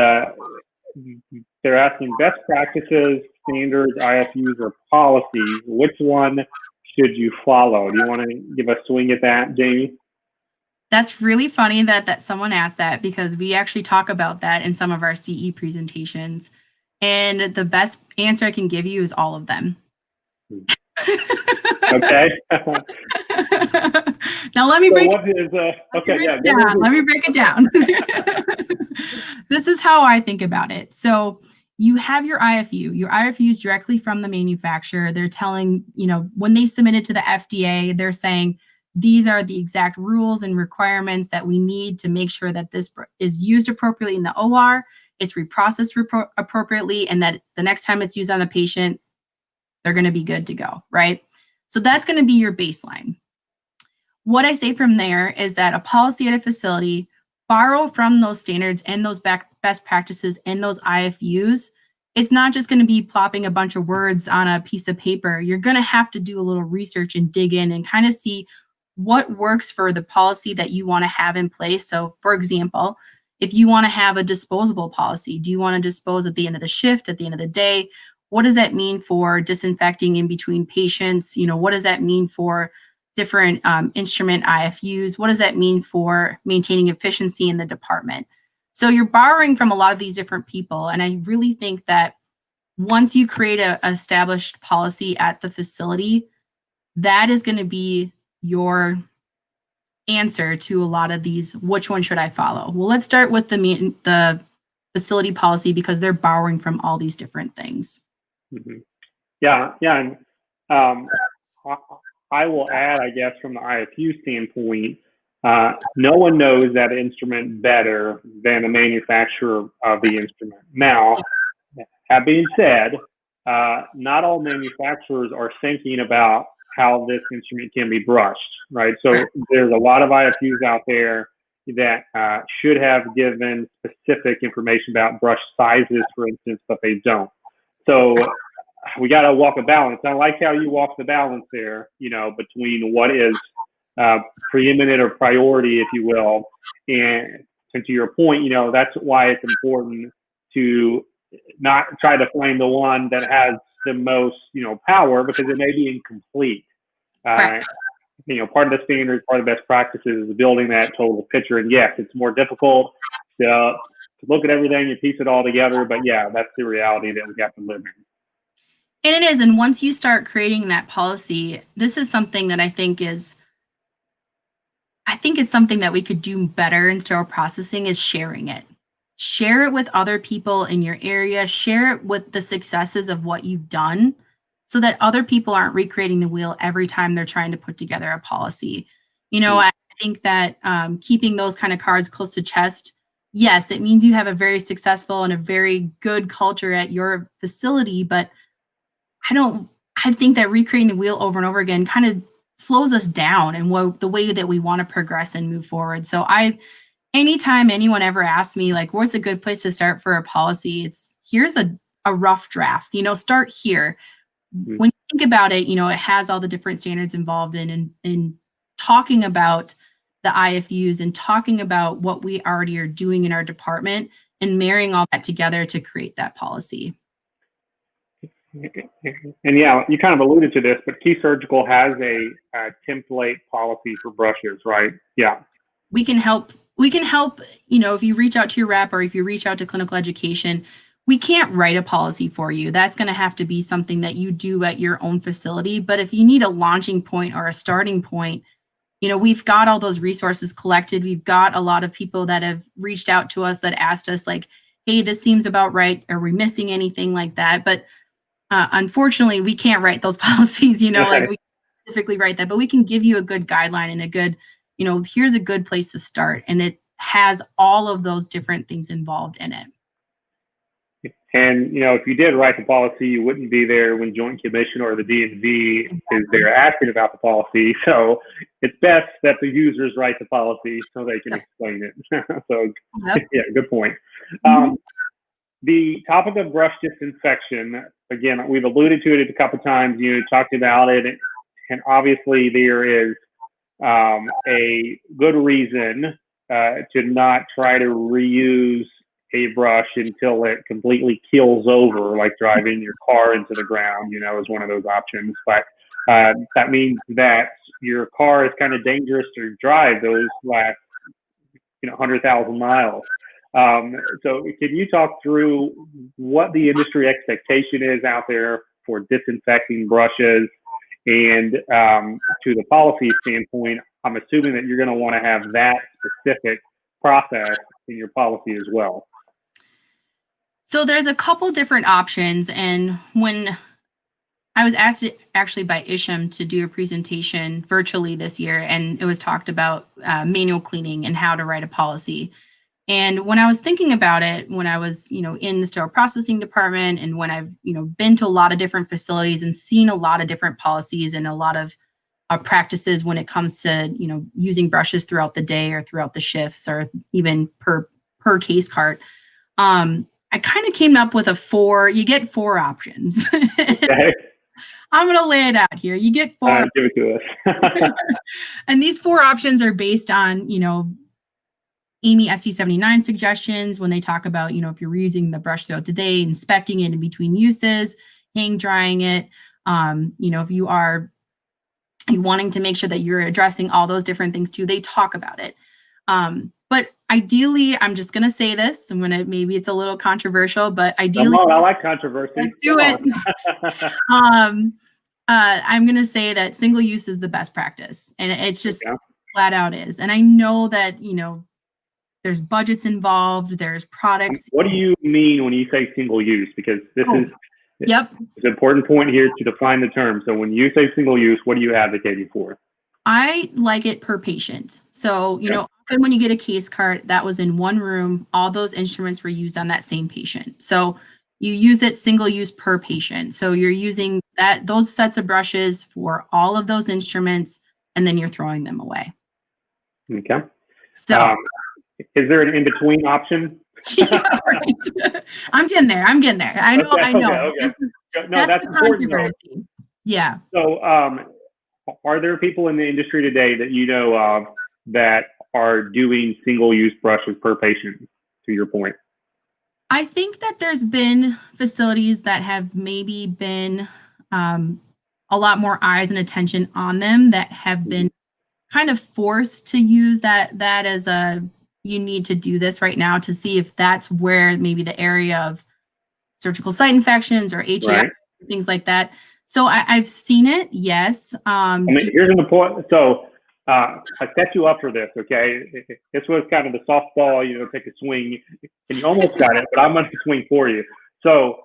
they're asking best practices, standards, IFUs, or policies. Which one should you follow? Do you want to give a swing at that, Jamie? That's really funny that someone asked that, because we actually talk about that in some of our CE presentations. And the best answer I can give you is all of them. Okay. Now let me break Let me break it down. This is how I think about it. So you have your IFU. Your IFU is directly from the manufacturer. They're telling, when they submit it to the FDA, they're saying, these are the exact rules and requirements that we need to make sure that this is used appropriately in the OR, it's reprocessed appropriately, and that the next time it's used on the patient, they're going to be good to go, right? So that's going to be your baseline. What I say from there is that a policy at a facility, borrow from those standards and those best practices and those IFUs. It's not just going to be plopping a bunch of words on a piece of paper. You're going to have to do a little research and dig in and kind of see what works for the policy that you want to have in place. So for example, if you want to have a disposable policy, do you want to dispose at the end of the shift, at the end of the day? What does that mean for disinfecting in between patients? What does that mean for different instrument IFUs? What does that mean for maintaining efficiency in the department? So you're borrowing from a lot of these different people. And I really think that once you create a established policy at the facility, that is going to be your answer to a lot of these, which one should I follow? Well, let's start with the facility policy, because they're borrowing from all these different things. Mm-hmm. Yeah. And I will add, I guess, from the IFU standpoint, no one knows that instrument better than the manufacturer of the instrument. Now, that being said, not all manufacturers are thinking about how this instrument can be brushed, right? So there's a lot of IFUs out there that should have given specific information about brush sizes, for instance, but they don't. So we got to walk a balance. I like how you walk the balance there, between what is preeminent or priority, if you will. And to your point, that's why it's important to not try to find the one that has the most, power, because it may be incomplete. Part of the standards, part of the best practices is building that total picture. And yes, it's more difficult to look at everything and piece it all together. But yeah, that's the reality that we have to live in. And it is. And once you start creating that policy, this is something that I think it's something that we could do better in sterile processing, is sharing it. Share it with other people in your area. Share it with the successes of what you've done, so that other people aren't recreating the wheel every time they're trying to put together a policy. I think that keeping those kind of cards close to chest, yes, it means you have a very successful and a very good culture at your facility, but I think that recreating the wheel over and over again kind of slows us down and the way that we want to progress and move forward. So anytime anyone ever asks me, like, what's a good place to start for a policy, it's here's a rough draft, start here. When you think about it, it has all the different standards involved in talking about the IFUs and talking about what we already are doing in our department and marrying all that together to create that policy. And yeah, you kind of alluded to this, but Key Surgical has a template policy for brushes, right? Yeah. We can help, if you reach out to your rep or if you reach out to clinical education, we can't write a policy for you. That's going to have to be something that you do at your own facility. But if you need a launching point or a starting point, we've got all those resources collected. We've got a lot of people that have reached out to us that asked us like, hey, this seems about right. Are we missing anything like that? But unfortunately, we can't write those policies, like we specifically write that, but we can give you a good guideline and a good, here's a good place to start. And it has all of those different things involved in it. And, if you did write the policy, you wouldn't be there when Joint Commission or the DNV is there asking about the policy. So it's best that the users write the policy so they can explain it. So, yeah, good point. The topic of brush disinfection, again, we've alluded to it a couple of times, talked about it, and obviously there is a good reason to not try to reuse a brush until it completely keels over, like driving your car into the ground, is one of those options. But that means that your car is kind of dangerous to drive those last 100,000 miles. So can you talk through what the industry expectation is out there for disinfecting brushes? And to the policy standpoint, I'm assuming that you're going to want to have that specific process in your policy as well. So there's a couple different options. And when I was asked actually by Isham to do a presentation virtually this year, and it was talked about manual cleaning and how to write a policy. And when I was thinking about it, when I was, in the sterile processing department, and when I've, been to a lot of different facilities and seen a lot of different policies and a lot of practices when it comes to, using brushes throughout the day or throughout the shifts or even per case cart, I kind of came up with you get 4 options. Okay. I'm going to lay it out here. You get 4. Give it to us. And these 4 options are based on, AAMI SU79 suggestions when they talk about, if you're reusing the brush throughout the day, inspecting it in between uses, hang drying it. If you are wanting to make sure that you're addressing all those different things too, they talk about it. But ideally, I'm just going to say this. Maybe it's a little controversial, but ideally, I like controversy. Let's do it. I'm going to say that single use is the best practice, and it's just flat out is. And I know that, there's budgets involved, there's products. What do you mean when you say single use? Because this is Yep. It's an important point here to define the term. So when you say single use, what are you advocating for? I like it per patient. So, often when you get a case cart that was in one room, all those instruments were used on that same patient. So you use it single use per patient. So you're using those sets of brushes for all of those instruments, and then you're throwing them away. Okay. So is there an in-between option? Yeah, right. I'm getting there. I know. Okay. That's important. Yeah. So are there people in the industry today that you know of that are doing single-use brushes per patient, to your point? I think that there's been facilities that have maybe been a lot more eyes and attention on them that have been kind of forced to use that as you need to do this right now, to see if that's where maybe the area of surgical site infections or HA, things like that. So I've seen it, yes. Here's an important, so I set you up for this, okay? This was kind of the softball, take a swing, and you almost got it, but I'm going to swing for you. So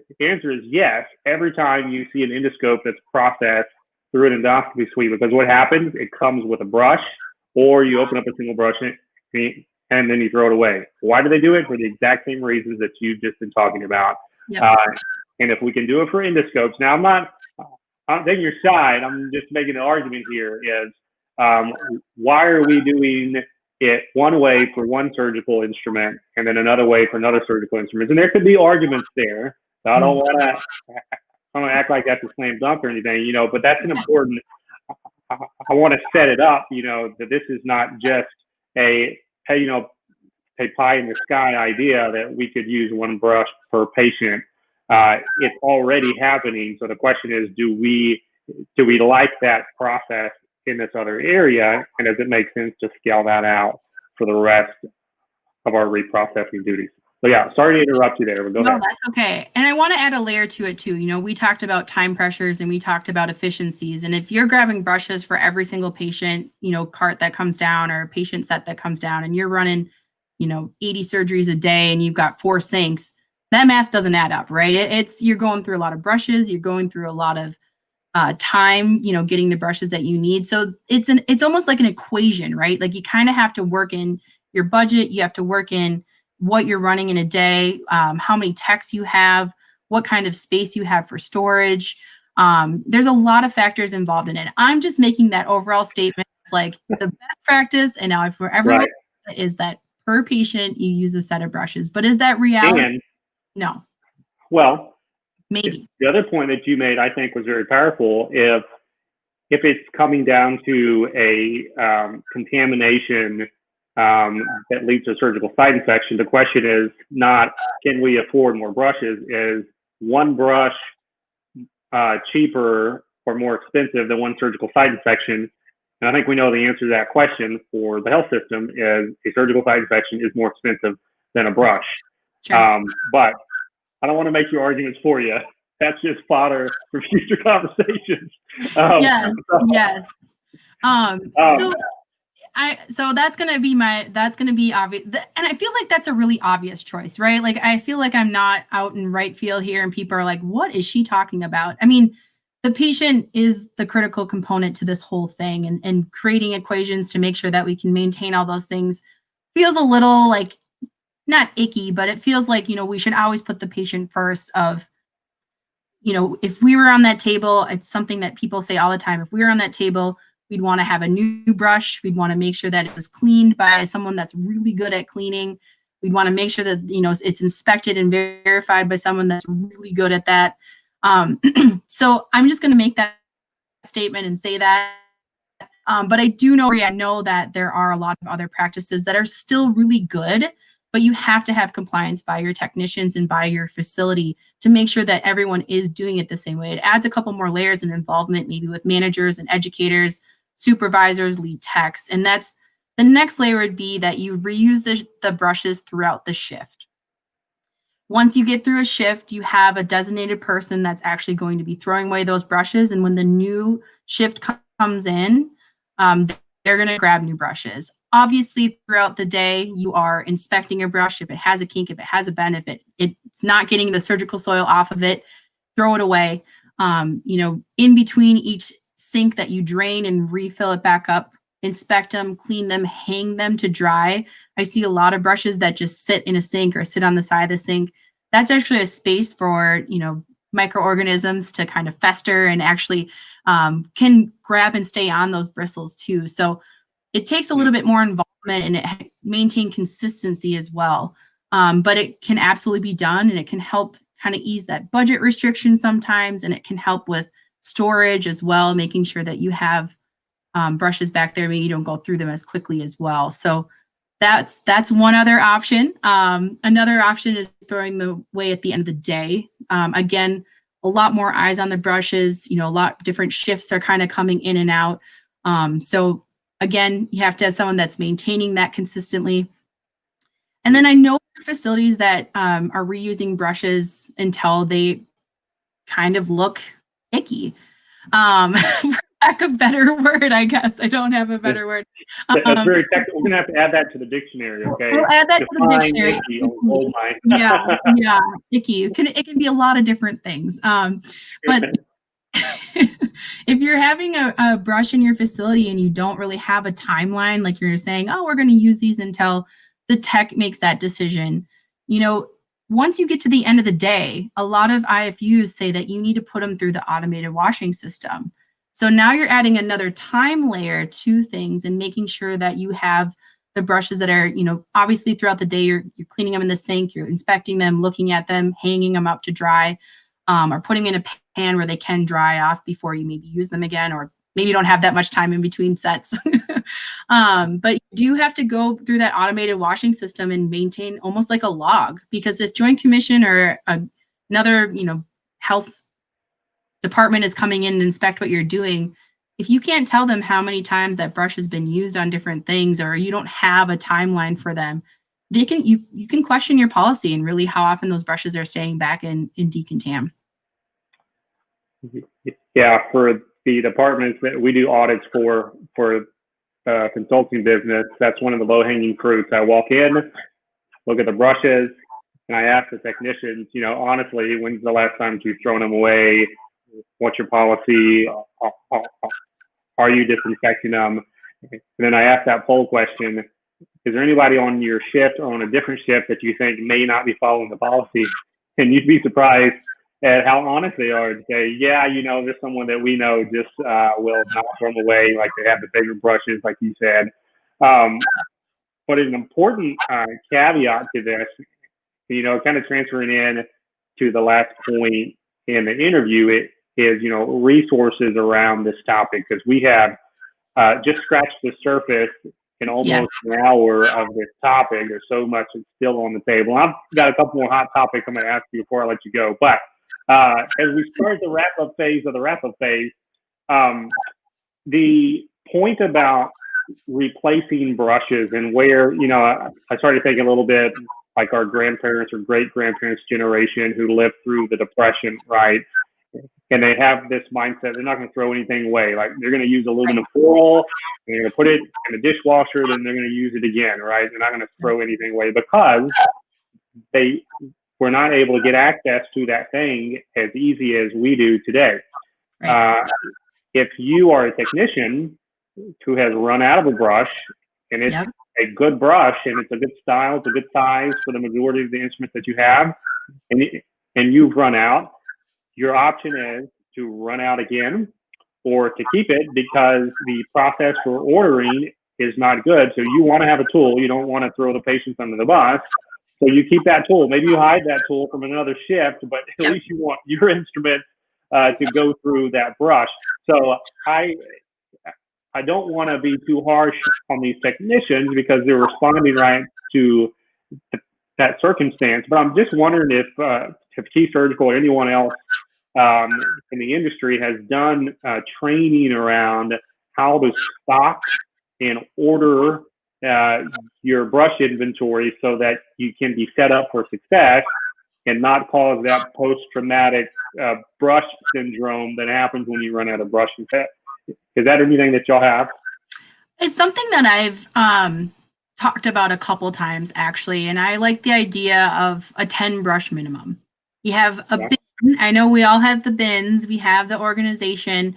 the answer is yes, every time you see an endoscope that's processed through an endoscopy suite, because what happens, it comes with a brush, or you open up a single brush and then you throw it away. Why do they do it? For the exact same reasons that you've just been talking about. Yep. And if we can do it for endoscopes, now I'm taking your side, I'm just making an argument here is, why are we doing it one way for one surgical instrument and then another way for another surgical instrument? And there could be arguments there. So I don't want to act like that's a slam dunk or anything, but that's an important, I want to set it up, that this is not just a pie in the sky idea that we could use one brush per patient. It's already happening. So the question is, do we like that process in this other area? And does it make sense to scale that out for the rest of our reprocessing duties? So yeah, sorry to interrupt you there, but go ahead. No, that's okay. And I want to add a layer to it too. We talked about time pressures and we talked about efficiencies. And if you're grabbing brushes for every single patient, cart that comes down or patient set that comes down, and you're running, 80 surgeries a day and you've got 4 sinks, that math doesn't add up, right? You're going through a lot of brushes, you're going through a lot of time, getting the brushes that you need. So it's almost like an equation, right? Like you kind of have to work in your budget, you have to work in what you're running in a day, how many techs you have, what kind of space you have for storage. There's a lot of factors involved in it. I'm just making that overall statement. It's like the best practice, and now for everyone, right, is that per patient you use a set of brushes. But is that reality? No. Well, maybe. The other point that you made, I think, was very powerful. If it's coming down to a contamination that leads to a surgical site infection, the question is not, can we afford more brushes? Is one brush cheaper or more expensive than one surgical site infection? And I think we know the answer to that question for the health system is a surgical site infection is more expensive than a brush. Sure. But I don't want to make your arguments for you. That's just fodder for future conversations. Yes. So that's going to be obvious. And I feel like that's a really obvious choice, right? Like, I feel like I'm not out in right field here and people are like, what is she talking about? I mean, the patient is the critical component to this whole thing, and creating equations to make sure that we can maintain all those things feels a little like, not icky, but it feels like, we should always put the patient first of, if we were on that table, it's something that people say all the time. If we were on that table, we'd want to have a new brush. We'd want to make sure that it was cleaned by someone that's really good at cleaning. We'd want to make sure that, it's inspected and verified by someone that's really good at that. So I'm just going to make that statement and say that. But I know that there are a lot of other practices that are still really good, but you have to have compliance by your technicians and by your facility to make sure that everyone is doing it the same way. It adds a couple more layers of involvement, maybe with managers and educators, supervisors, lead techs. And that's the next layer would be that you reuse the brushes throughout the shift. Once you get through a shift, you have a designated person that's actually going to be throwing away those brushes. And when the new shift comes in, they're going to grab new brushes. Obviously, throughout the day, you are inspecting your brush. If it has a kink, if it has a bend, if it's not getting the surgical soil off of it, throw it away. In between each sink that you drain and refill it back up, inspect them, clean them, hang them to dry. I see a lot of brushes that just sit in a sink or sit on the side of the sink. That's actually a space for, microorganisms to kind of fester and actually can grab and stay on those bristles too. So it takes a little bit more involvement and it maintain consistency as well. But it can absolutely be done, and it can help kind of ease that budget restriction sometimes, and it can help with storage as well, making sure that you have brushes back there, maybe you don't go through them as quickly as well. So that's one other option. Another option is throwing them away at the end of the day. Again, a lot more eyes on the brushes, a lot different shifts are kind of coming in and out. So again, you have to have someone that's maintaining that consistently. And then I know facilities that are reusing brushes until they kind of look icky. lack of better word, I guess. I don't have a better word. That's very technical. We're going to have to add that to the dictionary, okay? We'll add that to the Define dictionary. icky. Oh my. Yeah, icky. It can be a lot of different things. But if you're having a brush in your facility and you don't really have a timeline, like you're saying, oh, we're going to use these until the tech makes that decision, once you get to the end of the day, a lot of IFUs say that you need to put them through the automated washing system. So now you're adding another time layer to things and making sure that you have the brushes that are, obviously throughout the day, you're cleaning them in the sink, you're inspecting them, looking at them, hanging them up to dry, or putting them in a pan where they can dry off before you maybe use them again, or maybe you don't have that much time in between sets. But you do have to go through that automated washing system and maintain almost like a log, because if Joint Commission or another, health department is coming in and inspect what you're doing, if you can't tell them how many times that brush has been used on different things, or you don't have a timeline for them, you can question your policy and really how often those brushes are staying back in decontam. Yeah, for the departments that we do audits for consulting business, that's one of the low-hanging fruits. I walk in, look at the brushes, and I ask the technicians, honestly, when's the last time you've thrown them away? What's your policy? Are you disinfecting them? And then I ask that poll question: is there anybody on your shift or on a different shift that you think may not be following the policy? And you'd be surprised at how honest they are to say, yeah, there's someone that we know just will not throw them away, like they have the bigger brushes, like you said. But an important caveat to this, kind of transferring in to the last point in the interview, is resources around this topic, because we have just scratched the surface in almost an hour of this topic. There's so much that's still on the table. I've got a couple more hot topics I'm going to ask you before I let you go. But as we start the wrap-up phase of the wrap-up phase, the point about replacing brushes and where, I started thinking a little bit like our grandparents or great-grandparents generation who lived through the Depression, right? And they have this mindset, they're not going to throw anything away. Like, they're going to use aluminum foil, they're going to put it in the dishwasher, then they're going to use it again, right? They're not going to throw anything away because they were not able to get access to that thing as easy as we do today. If you are a technician who has run out of a brush, and it's a good brush, and it's a good style, it's a good size for the majority of the instruments that you have, and you've run out, your option is to run out again or to keep it, because the process for ordering is not good. So you want to have a tool. You don't want to throw the patients under the bus. So you keep that tool. Maybe you hide that tool from another shift, but at least you want your instrument to go through that brush. So I don't want to be too harsh on these technicians because they're responding right to that circumstance. But I'm just wondering if Key Surgical or anyone else in the industry has done training around how to stock and order your brush inventory so that you can be set up for success and not cause that post-traumatic brush syndrome that happens when you run out of brushes. Is that anything that y'all have? It's something that I've talked about a couple times, actually, and I like the idea of a 10 brush minimum. You have a bin. I know we all have the bins. We have the organization.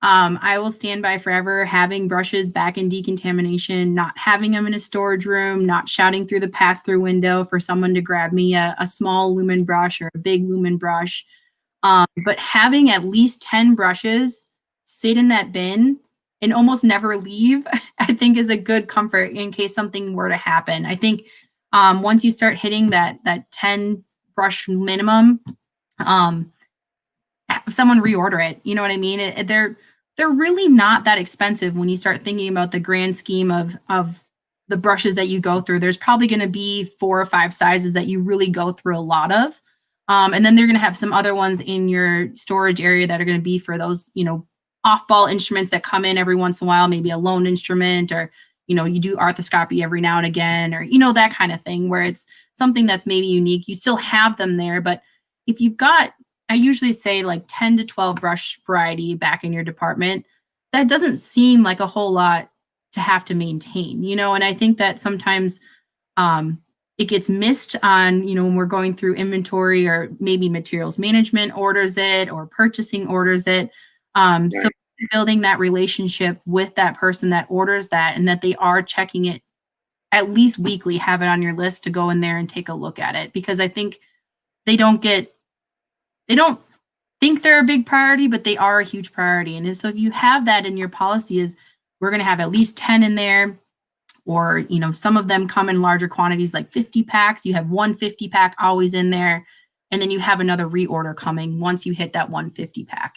I will stand by forever having brushes back in decontamination, not having them in a storage room, not shouting through the pass-through window for someone to grab me a small lumen brush or a big lumen brush. But having at least 10 brushes sit in that bin and almost never leave, I think is a good comfort in case something were to happen. I think once you start hitting that 10 brush minimum, have someone reorder it. You know what I mean? They're really not that expensive when you start thinking about the grand scheme of the brushes that you go through. There's probably going to be 4 or 5 sizes that you really go through a lot of. And then they're going to have some other ones in your storage area that are going to be for those, off-ball instruments that come in every once in a while, maybe a lone instrument, or, you do arthroscopy every now and again, or, that kind of thing where it's something that's maybe unique. You still have them there, but if you've got, I usually say like 10 to 12 brush variety back in your department, that doesn't seem like a whole lot to have to maintain, and I think that sometimes it gets missed on, when we're going through inventory, or maybe materials management orders it or purchasing orders it. So building that relationship with that person that orders that, and that they are checking it at least weekly, have it on your list to go in there and take a look at it, because I think they don't think they're a big priority, but they are a huge priority. And so if you have that in your policy, is we're going to have at least 10 in there, or, some of them come in larger quantities, like 50 packs. You have 150 pack always in there. And then you have another reorder coming once you hit that 150 pack.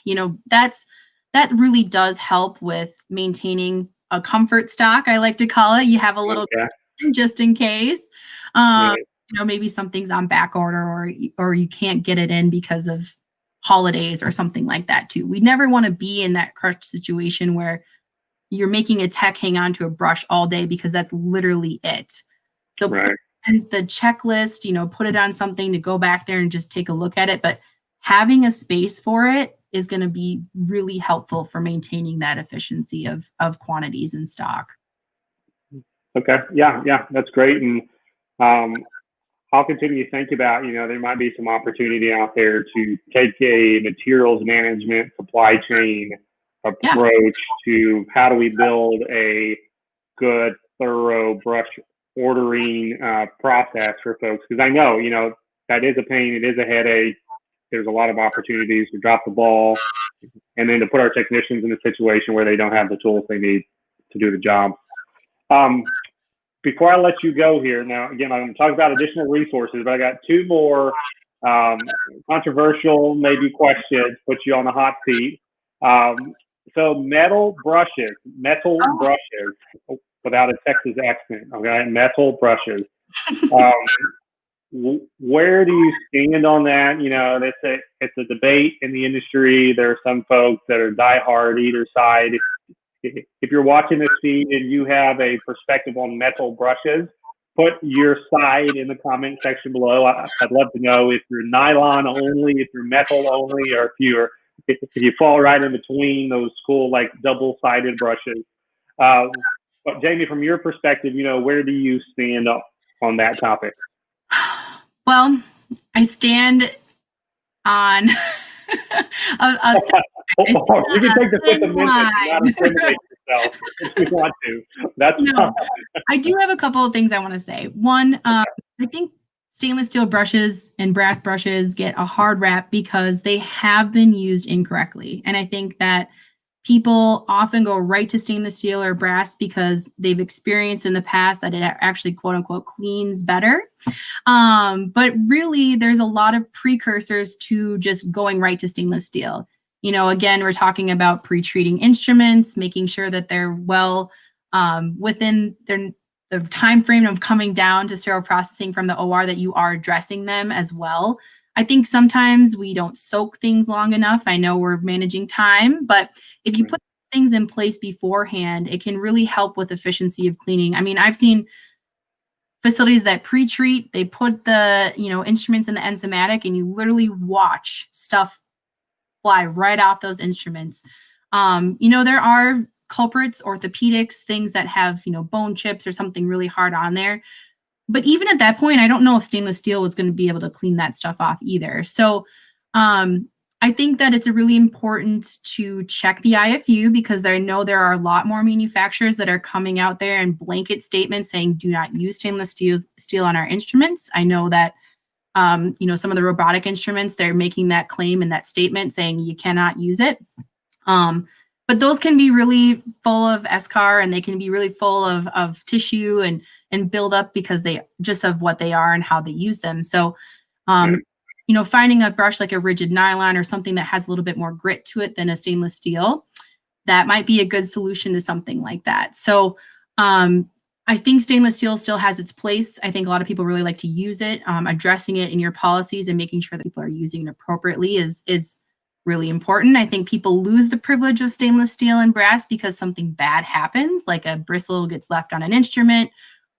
That really does help with maintaining a comfort stock, I like to call it. You have a little just in case, maybe something's on back order, or you can't get it in because of holidays or something like that too. We never want to be in that crunch situation where you're making a tech hang on to a brush all day, because that's literally it. So and the checklist, put it on something to go back there and just take a look at it. But having a space for it is going to be really helpful for maintaining that efficiency of quantities in stock. Okay. Yeah, that's great. And I'll continue to think about, there might be some opportunity out there to take a materials management supply chain approach to how do we build a good, thorough brush ordering process for folks. Because I know, that is a pain. It is a headache. There's a lot of opportunities to drop the ball, and then to put our technicians in a situation where they don't have the tools they need to do the job. Before I let you go here, now, again, I'm going to talk about additional resources, but I got two more controversial, maybe questions, put you on the hot seat. So metal brushes, without a Texas accent, okay? Metal brushes. Where do you stand on that? It's a debate in the industry. There are some folks that are diehard either side. If you're watching this feed and you have a perspective on metal brushes, put your side in the comment section below. I'd love to know if you're nylon only, if you're metal only, or if you fall right in between those cool, like double-sided brushes. But Jamie, from your perspective, where do you stand on that topic? Well, I stand on you can take the 5th Amendment and not incriminate yourself if you want to. That's fine. I do have a couple of things I want to say. One, I think stainless steel brushes and brass brushes get a hard rap because they have been used incorrectly. And I think that people often go right to stainless steel or brass because they've experienced in the past that it actually, quote unquote, cleans better. But really, there's a lot of precursors to just going right to stainless steel. Again, we're talking about pre-treating instruments, making sure that they're well within the time frame of coming down to sterile processing from the OR, that you are addressing them as well. I think sometimes we don't soak things long enough. I know we're managing time, but if you put things in place beforehand, it can really help with efficiency of cleaning. I mean, I've seen facilities that pre-treat, they put the, instruments in the enzymatic, and you literally watch stuff fly right off those instruments. There are culprits, orthopedics, things that have, bone chips or something really hard on there. But even at that point, I don't know if stainless steel was going to be able to clean that stuff off either. So I think that it's really important to check the IFU, because I know there are a lot more manufacturers that are coming out there and blanket statements saying do not use stainless steel on our instruments. I know that some of the robotic instruments, they're making that claim and that statement saying you cannot use it. But those can be really full of eschar, and they can be really full of tissue and build up because they just of what they are and how they use them. So, finding a brush like a rigid nylon or something that has a little bit more grit to it than a stainless steel, that might be a good solution to something like that. So, I think stainless steel still has its place. I think a lot of people really like to use it. Addressing it in your policies and making sure that people are using it appropriately is really important. I think people lose the privilege of stainless steel and brass because something bad happens, like a bristle gets left on an instrument,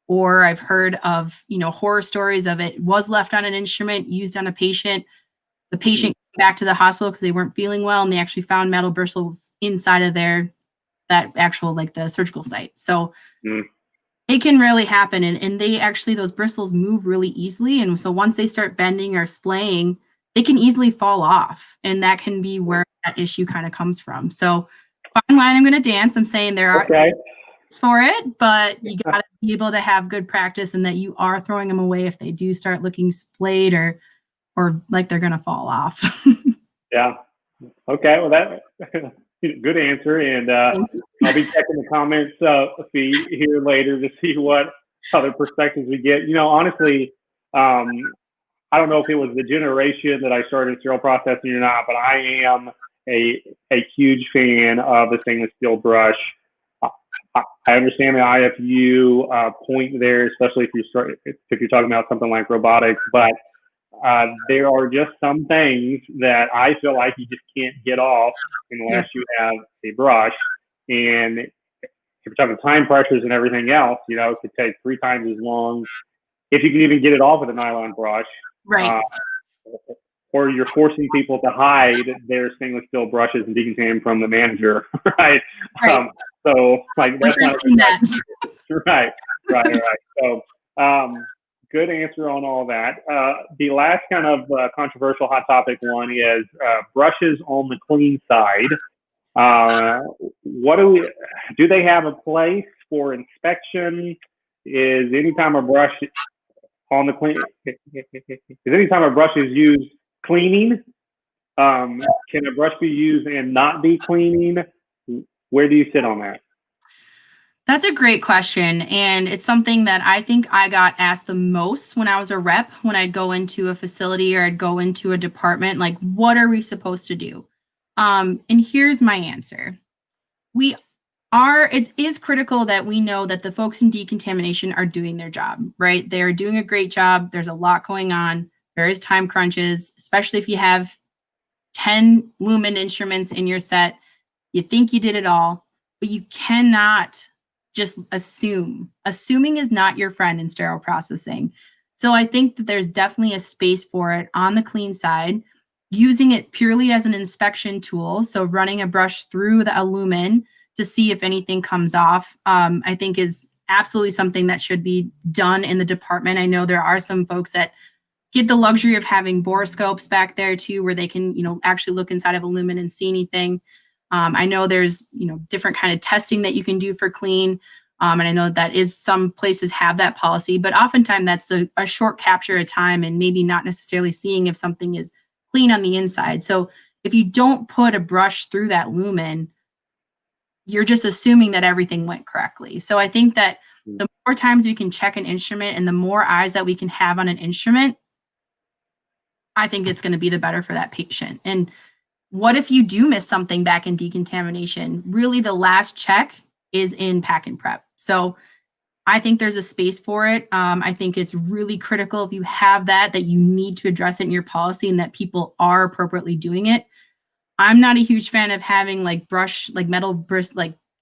or I've heard of, horror stories of it was left on an instrument, used on a patient. The patient came back to the hospital because they weren't feeling well, and they actually found metal bristles inside of their actual, like the surgical site. So Mm. it can really happen. And they actually, those bristles move really easily. And so once they start bending or splaying, they can easily fall off. And that can be where that issue kind of comes from. So fine line, I'm going to dance. I'm saying there are Okay. for it, but you got to be able to have good practice and that you are throwing them away if they do start looking splayed or like they're going to fall off. Yeah. Okay. Well, that good answer. And I'll be checking the comments feed here later to see what other perspectives we get. You know, honestly, I don't know if it was the generation that I started sterile processing or not, but I am a huge fan of the stainless steel brush. I understand the IFU point there, especially if you're talking about something like robotics, but there are just some things that I feel like you just can't get off unless you have a brush. And if you're talking time pressures and everything else, you know, it could take 3 times as long if you can even get it off with a nylon brush. Right. Or you're forcing people to hide their stainless steel brushes and decontaminate from the manager, right? Right. So, like, that's not that. right. So, good answer on all that. The last kind of controversial hot topic one is brushes on the clean side. What do they have a place for inspection? Is anytime a brush on the clean, is anytime a brush is used cleaning, can a brush be used and not be cleaning? Where do you sit on that? That's a great question. And it's something that I think I got asked the most when I was a rep, when I'd go into a facility or I'd go into a department, like, what are we supposed to do? And here's my answer. It is critical that we know that the folks in decontamination are doing their job, right? They're doing a great job. There's a lot going on. There is time crunches, especially if you have 10 lumen instruments in your set. You think you did it all, but you cannot just assume. Assuming is not your friend in sterile processing. So I think that there's definitely a space for it on the clean side, using it purely as an inspection tool. So running a brush through the lumen to see if anything comes off, I think is absolutely something that should be done in the department. I know there are some folks that get the luxury of having borescopes back there too, where they can, actually look inside of a lumen and see anything. I know there's, different kind of testing that you can do for clean. And I know that is some places have that policy, but oftentimes that's a short capture of time and maybe not necessarily seeing if something is clean on the inside. So if you don't put a brush through that lumen, you're just assuming that everything went correctly. So I think that the more times we can check an instrument and the more eyes that we can have on an instrument, I think it's going to be the better for that patient. And what if you do miss something back in decontamination? Really, the last check is in pack and prep. So I think there's a space for it. I think it's really critical if you have that you need to address it in your policy and that people are appropriately doing it. I'm not a huge fan of having metal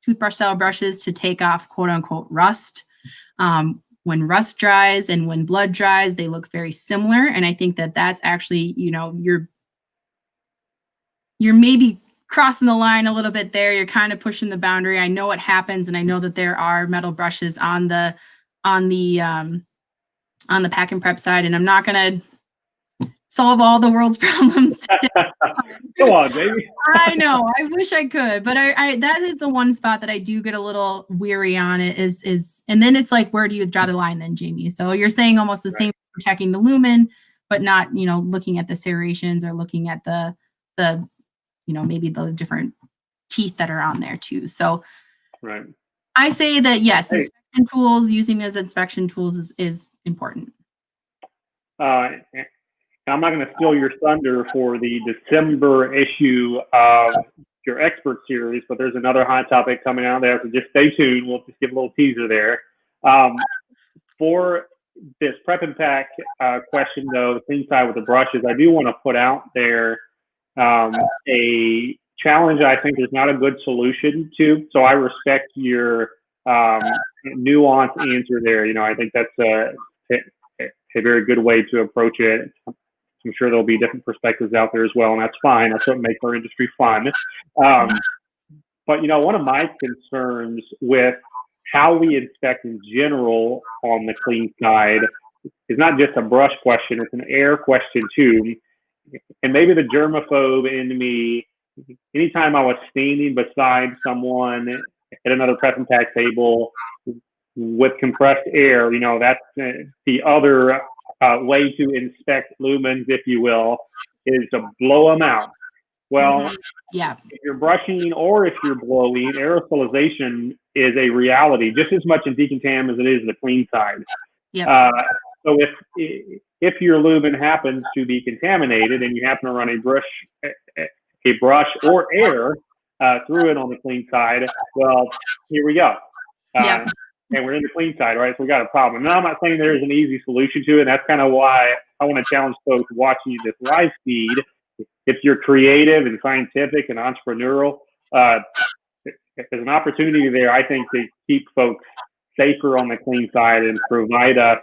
toothbrush style brushes to take off quote unquote rust. When rust dries and when blood dries, they look very similar. And I think that that's actually, you're maybe crossing the line a little bit there. You're kind of pushing the boundary. I know it happens, and I know that there are metal brushes on the pack and prep side, and I'm not going to solve all the world's problems today. Go on, Jamie. I know. I wish I could, but I that is the one spot that I do get a little weary on it is, and then it's like, where do you draw the line then, Jamie? So you're saying almost the same for checking the lumen, but not, looking at the serrations or looking at the maybe the different teeth that are on there too. So right. I say that yes, inspection tools, using as inspection tools is important. I'm not going to steal your thunder for the December issue of your expert series, but there's another hot topic coming out there, so just stay tuned. We'll just give a little teaser there. For this prep and pack question, though, the clean side with the brushes, I do want to put out there a challenge I think there's not a good solution to. So I respect your nuanced answer there. I think that's a very good way to approach it. I'm sure there'll be different perspectives out there as well, and that's fine. That's what makes our industry fun. But, one of my concerns with how we inspect in general on the clean side is not just a brush question, it's an air question too. And maybe the germaphobe in me, anytime I was standing beside someone at another press and pack table with compressed air, that's the other way to inspect lumens, if you will, is to blow them out. Well, yeah. If you're brushing or if you're blowing, aerosolization is a reality just as much in decontam as it is the clean side. Yep. So if your lumen happens to be contaminated and you happen to run a brush or air through it on the clean side, well, here we go. Yep. And we're in the clean side, right? So we got a problem. Now, I'm not saying there's an easy solution to it. And that's kind of why I want to challenge folks watching this live feed. If you're creative and scientific and entrepreneurial, if there's an opportunity there, I think, to keep folks safer on the clean side and provide us,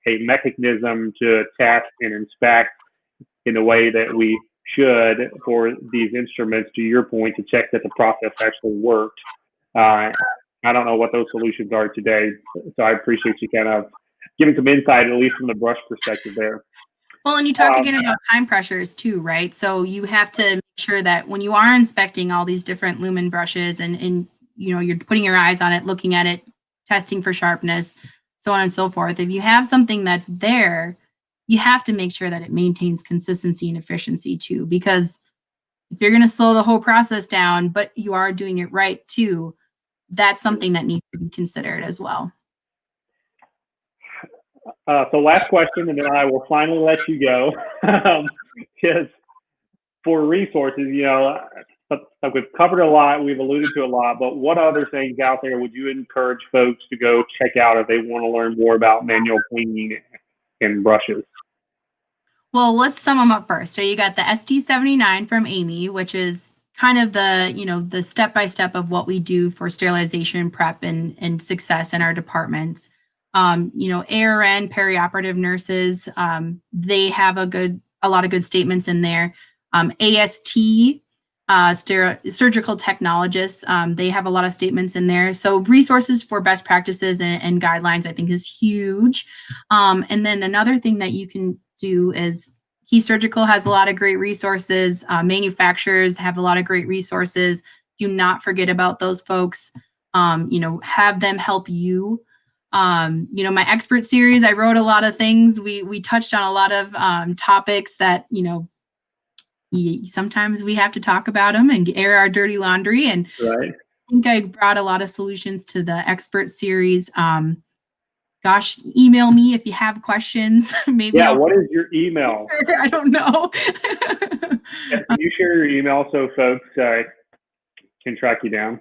a mechanism to test and inspect in the way that we should for these instruments, to your point, to check that the process actually worked. I don't know what those solutions are today, so I appreciate you kind of giving some insight, at least from the brush perspective there. Well, and you talk again about time pressures too, right? So you have to make sure that when you are inspecting all these different lumen brushes and you're putting your eyes on it, looking at it, testing for sharpness, so on and so forth. If you have something that's there, you have to make sure that it maintains consistency and efficiency too, because if you're going to slow the whole process down, but you are doing it right too, that's something that needs to be considered as well. So last question, and then I will finally let you go. Is for resources, we've covered a lot, we've alluded to a lot, but what other things out there would you encourage folks to go check out if they want to learn more about manual cleaning and brushes? Well, let's sum them up first. So you got the ST79 from Amy, which is kind of the step-by-step of what we do for sterilization prep and success in our departments. ARN, perioperative nurses, they have a lot of good statements in there. AST, surgical technologists, they have a lot of statements in there. So resources for best practices and guidelines, I think, is huge. And then another thing that you can do is Key Surgical has a lot of great resources. Manufacturers have a lot of great resources. Do not forget about those folks. Have them help you. My expert series, I wrote a lot of things. We touched on a lot of topics that, sometimes we have to talk about them and air our dirty laundry. And right. I think I brought a lot of solutions to the expert series. Gosh, email me if you have questions. Maybe. Yeah, what is your email? I don't know. Can you share your email so folks can track you down?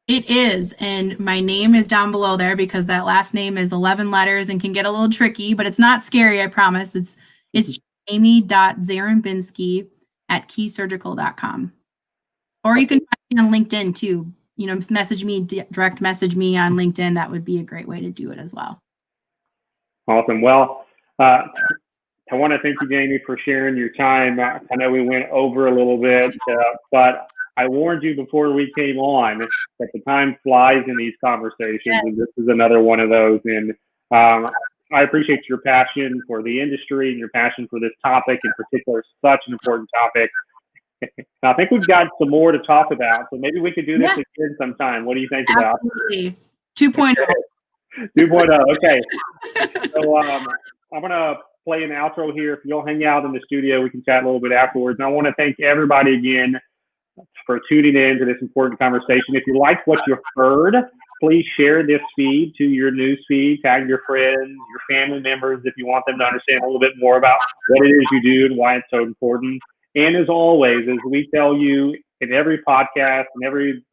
It is, and my name is down below there because that last name is 11 letters and can get a little tricky, but it's not scary, I promise. It's Jamie.Zarembinski@keysurgical.com. Or you can find me on LinkedIn too. Direct message me on LinkedIn. That would be a great way to do it as well. Awesome. Well, I want to thank you, Jamie, for sharing your time. I know we went over a little bit, but I warned you before we came on that the time flies in these conversations, yes. And this is another one of those. And I appreciate your passion for the industry and your passion for this topic in particular, such an important topic. I think we've got some more to talk about, so maybe we could do this again sometime. What do you think about? Absolutely. 2.0. 2.0. Okay. So I'm going to play an outro here. If you'll hang out in the studio, we can chat a little bit afterwards. And I want to thank everybody again for tuning in to this important conversation. If you like what you heard, please share this feed to your news feed, tag your friends, your family members, if you want them to understand a little bit more about what it is you do and why it's so important. And as always, as we tell you in every podcast and every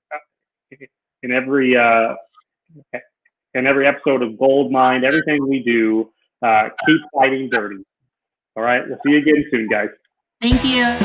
episode of Gold Mine, everything we do, keep fighting dirty. All right, we'll see you again soon, guys. Thank you.